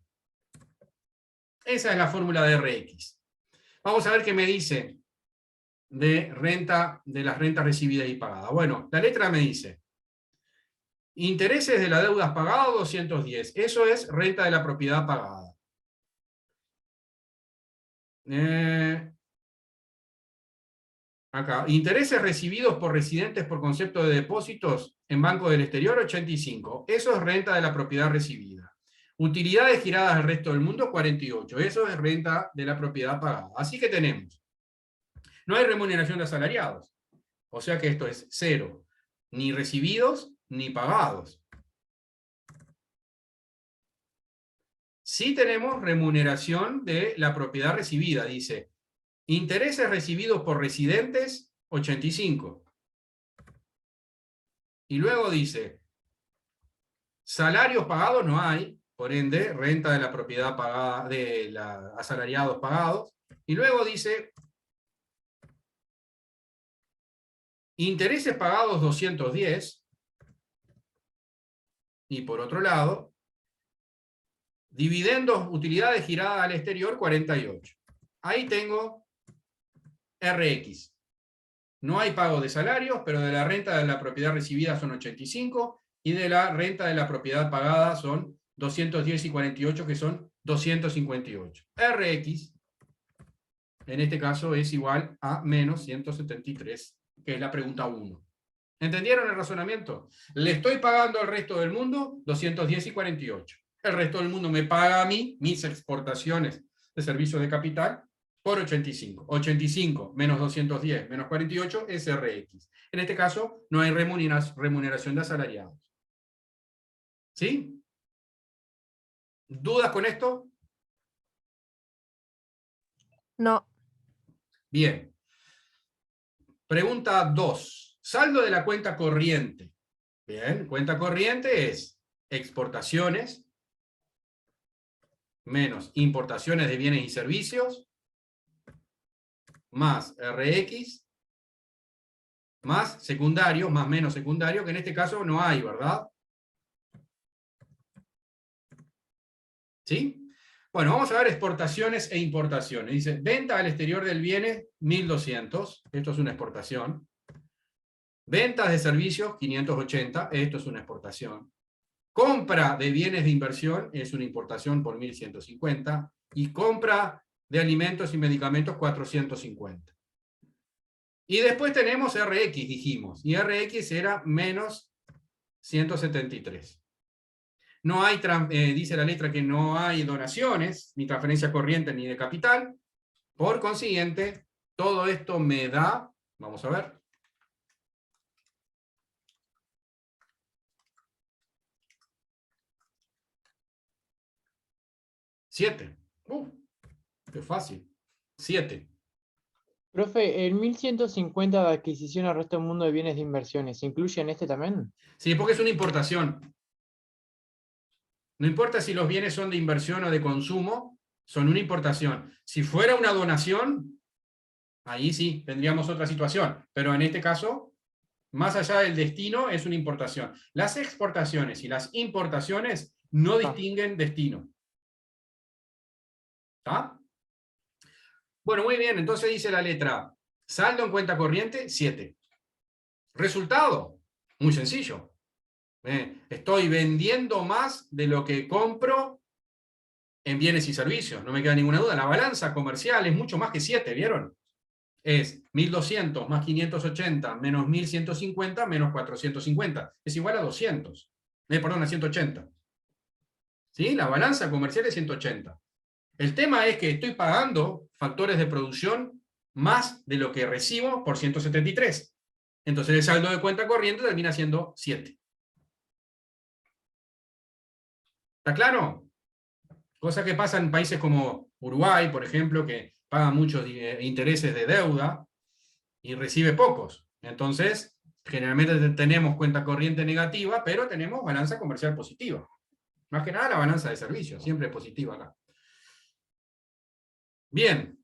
Esa es la fórmula de RX. Vamos a ver qué me dice de las rentas recibidas y pagadas. Bueno, la letra me dice, intereses de las deudas pagadas 210. Eso es renta de la propiedad pagada. Acá, intereses recibidos por residentes por concepto de depósitos en Banco del Exterior 85. Eso es renta de la propiedad recibida. Utilidades giradas al resto del mundo, 48. Eso es renta de la propiedad pagada. Así que tenemos, no hay remuneración de asalariados. O sea que esto es cero. Ni recibidos, ni pagados. Sí tenemos remuneración de la propiedad recibida. Dice, intereses recibidos por residentes, 85. Y luego dice, salarios pagados no hay. Por ende, renta de la propiedad pagada, de los asalariados pagados. Y luego dice, intereses pagados 210. Y por otro lado, Dividendos, utilidades giradas al exterior, 48. Ahí tengo RX. No hay pago de salarios, pero de la renta de la propiedad recibida son 85 y de la renta de la propiedad pagada son 210 y 48, que son 258. RX, en este caso, es igual a menos 173, que es la pregunta 1. ¿Entendieron el razonamiento? Le estoy pagando al resto del mundo 210 y 48. El resto del mundo me paga a mí mis exportaciones de servicios de capital por 85. 85 menos 210 menos 48 es RX. En este caso no hay remuneración de asalariados. ¿Sí? ¿Dudas con esto? No. Bien. Pregunta 2. Saldo de la cuenta corriente. Bien, cuenta corriente es exportaciones menos importaciones de bienes y servicios más RX más secundario, más menos secundario, que en este caso no hay, ¿verdad? ¿Sí? Bueno, vamos a ver exportaciones e importaciones. Dice, venta al exterior del bien, 1.200. Esto es una exportación. Ventas de servicios, 580. Esto es una exportación. Compra de bienes de inversión es una importación por 1.150. Y compra de alimentos y medicamentos, 450. Y después tenemos RX, dijimos. Y RX era menos 173. No hay, dice la letra que no hay donaciones, ni transferencia corriente, ni de capital. Por consiguiente, todo esto me da, vamos a ver, $7. Qué fácil. 7. Profe, el 1150 de adquisición al resto del mundo de bienes de inversiones, ¿se incluye en este también? Sí, porque es una importación. No importa si los bienes son de inversión o de consumo, son una importación. Si fuera una donación, ahí sí, tendríamos otra situación. Pero en este caso, más allá del destino, es una importación. Las exportaciones y las importaciones no distinguen destino. ¿Está? Bueno, muy bien, entonces dice la letra, saldo en cuenta corriente, 7. Resultado, muy sencillo. Estoy vendiendo más de lo que compro en bienes y servicios, no me queda ninguna duda. La balanza comercial es mucho más que 7, ¿vieron? Es 1.200 más 580 menos 1.150 menos 450. Es igual a 200. Perdón, a 180. ¿Sí? La balanza comercial es 180. El tema es que estoy pagando factores de producción más de lo que recibo por 173. Entonces el saldo de cuenta corriente termina siendo 7. ¿Está claro? Cosa que pasa en países como Uruguay, por ejemplo, que paga muchos intereses de deuda y recibe pocos. Entonces, generalmente tenemos cuenta corriente negativa, pero tenemos balanza comercial positiva. Más que nada la balanza de servicios, siempre es positiva acá. Bien.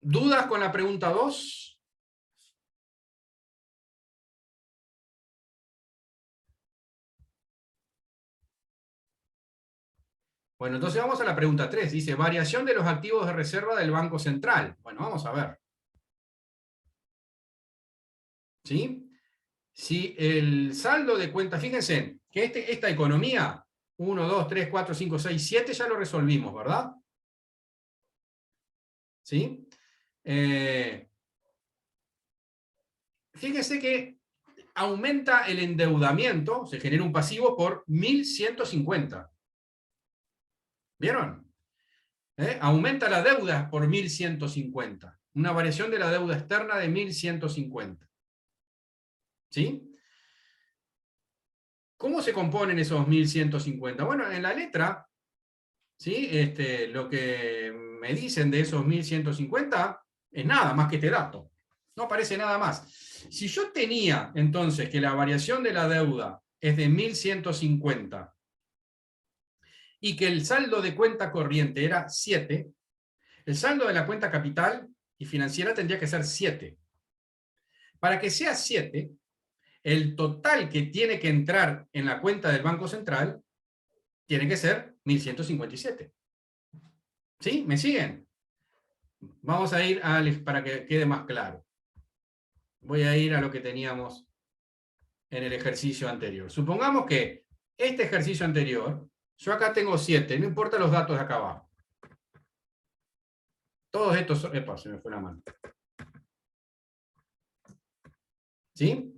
¿Dudas con la pregunta 2? Bueno, entonces vamos a la pregunta 3. Dice, variación de los activos de reserva del Banco Central. Bueno, vamos a ver. ¿Sí? Si el saldo de cuenta, fíjense, que esta economía, 1, 2, 3, 4, 5, 6, 7, ya lo resolvimos, ¿verdad? ¿Sí? Fíjense que aumenta el endeudamiento, se genera un pasivo por 1.150. ¿Vieron? Aumenta la deuda por 1.150. Una variación de la deuda externa de 1.150. ¿Sí? ¿Cómo se componen esos 1.150? Bueno, en la letra, ¿sí? Lo que me dicen de esos 1.150 es nada más que este dato. No aparece nada más. Si yo tenía entonces que la variación de la deuda es de 1.150 y que el saldo de cuenta corriente era 7, el saldo de la cuenta capital y financiera tendría que ser 7. Para que sea 7, el total que tiene que entrar en la cuenta del Banco Central tiene que ser 1.157. ¿Sí? ¿Me siguen? Vamos a ir para que quede más claro. Voy a ir a lo que teníamos en el ejercicio anterior. Supongamos que este ejercicio anterior, yo acá tengo 7, no importa los datos de acá abajo. Todos estos son... Epa, se me fue la mano. ¿Sí?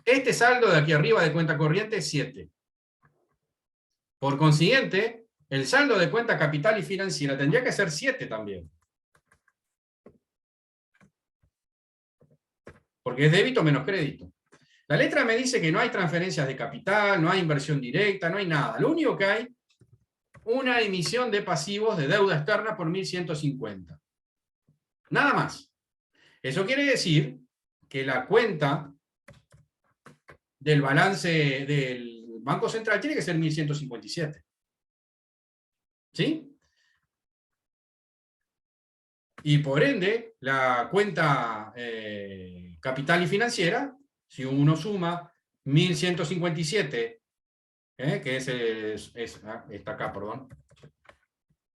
Este saldo de aquí arriba de cuenta corriente es 7. Por consiguiente, el saldo de cuenta capital y financiera tendría que ser 7 también. Porque es débito menos crédito. La letra me dice que no hay transferencias de capital, no hay inversión directa, no hay nada. Lo único que hay, una emisión de pasivos de deuda externa por 1.150. Nada más. Eso quiere decir que la cuenta del balance del Banco Central tiene que ser 1.157. ¿Sí? Y por ende, la cuenta capital y financiera, si uno suma 1.157, que está acá, perdón,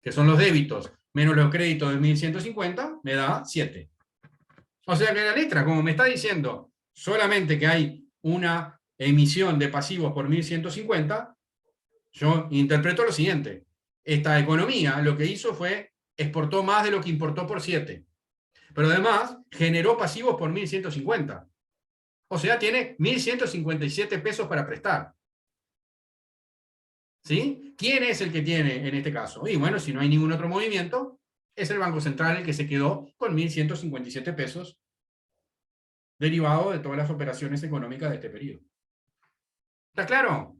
que son los débitos, menos los créditos de 1.150, me da 7. O sea que la letra, como me está diciendo solamente que hay una emisión de pasivos por 1.150, yo interpreto lo siguiente. Esta economía lo que hizo fue exportó más de lo que importó por 7. Pero además generó pasivos por 1.150. O sea, tiene 1.157 pesos para prestar. ¿Sí? ¿Quién es el que tiene en este caso? Y bueno, si no hay ningún otro movimiento, es el Banco Central el que se quedó con 1.157 pesos derivado de todas las operaciones económicas de este periodo. ¿Está claro?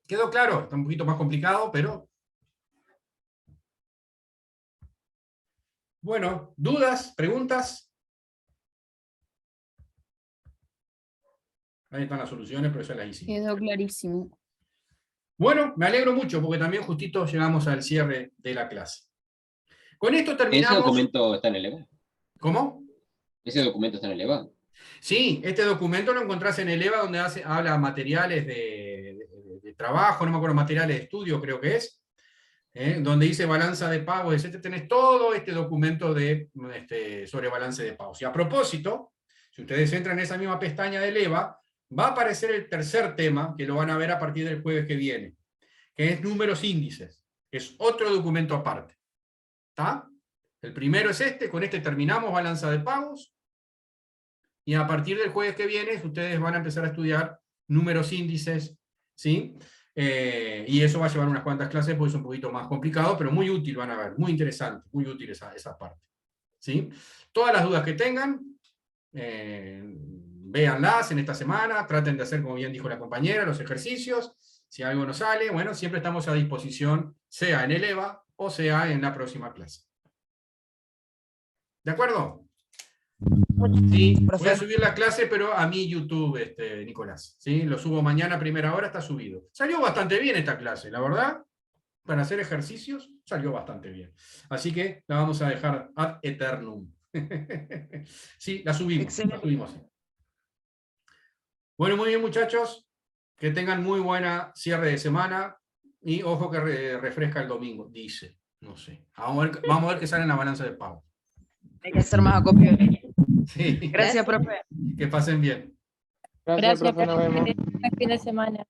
¿Quedó claro? Está un poquito más complicado, pero... Bueno, ¿dudas? ¿Preguntas? Ahí están las soluciones, pero ya las hicimos. Quedó clarísimo. Bueno, me alegro mucho porque también justito llegamos al cierre de la clase. Con esto ¿Ese terminamos... documento está en el EVA? ¿Cómo? ¿Ese documento está en el EVA? Sí, este documento lo encontrás en el EVA donde habla materiales de trabajo, no me acuerdo, materiales de estudio creo que es, donde dice balanza de pagos, etc. Tenés todo este documento sobre balance de pagos. Y a propósito, si ustedes entran en esa misma pestaña del EVA, va a aparecer el tercer tema, que lo van a ver a partir del jueves que viene, que es números índices. Es otro documento aparte. ¿Está? El primero es este, con este terminamos balanza de pagos, y a partir del jueves que viene ustedes van a empezar a estudiar números índices, ¿sí? Y eso va a llevar unas cuantas clases porque es un poquito más complicado, pero muy útil van a ver, muy interesante, muy útil esa parte. ¿Sí? Todas las dudas que tengan, véanlas en esta semana, traten de hacer, como bien dijo la compañera, los ejercicios. Si algo no sale, bueno, siempre estamos a disposición, sea en el EVA o sea en la próxima clase. ¿De acuerdo? Sí, voy a subir la clase, pero a mi YouTube, Nicolás. ¿Sí? Lo subo mañana a primera hora, está subido. Salió bastante bien esta clase, la verdad. Para hacer ejercicios, salió bastante bien. Así que la vamos a dejar ad eternum. Sí, la subimos. Excelente. La subimos. Bueno, muy bien, muchachos. Que tengan muy buena cierre de semana. Y ojo que refresca el domingo, dice. No sé. Vamos a ver qué sale en la balanza de pago. Hay que hacer más acopio. Sí. Gracias, profe. Que pasen bien. Gracias, profe, nos vemos. Buen fin de semana.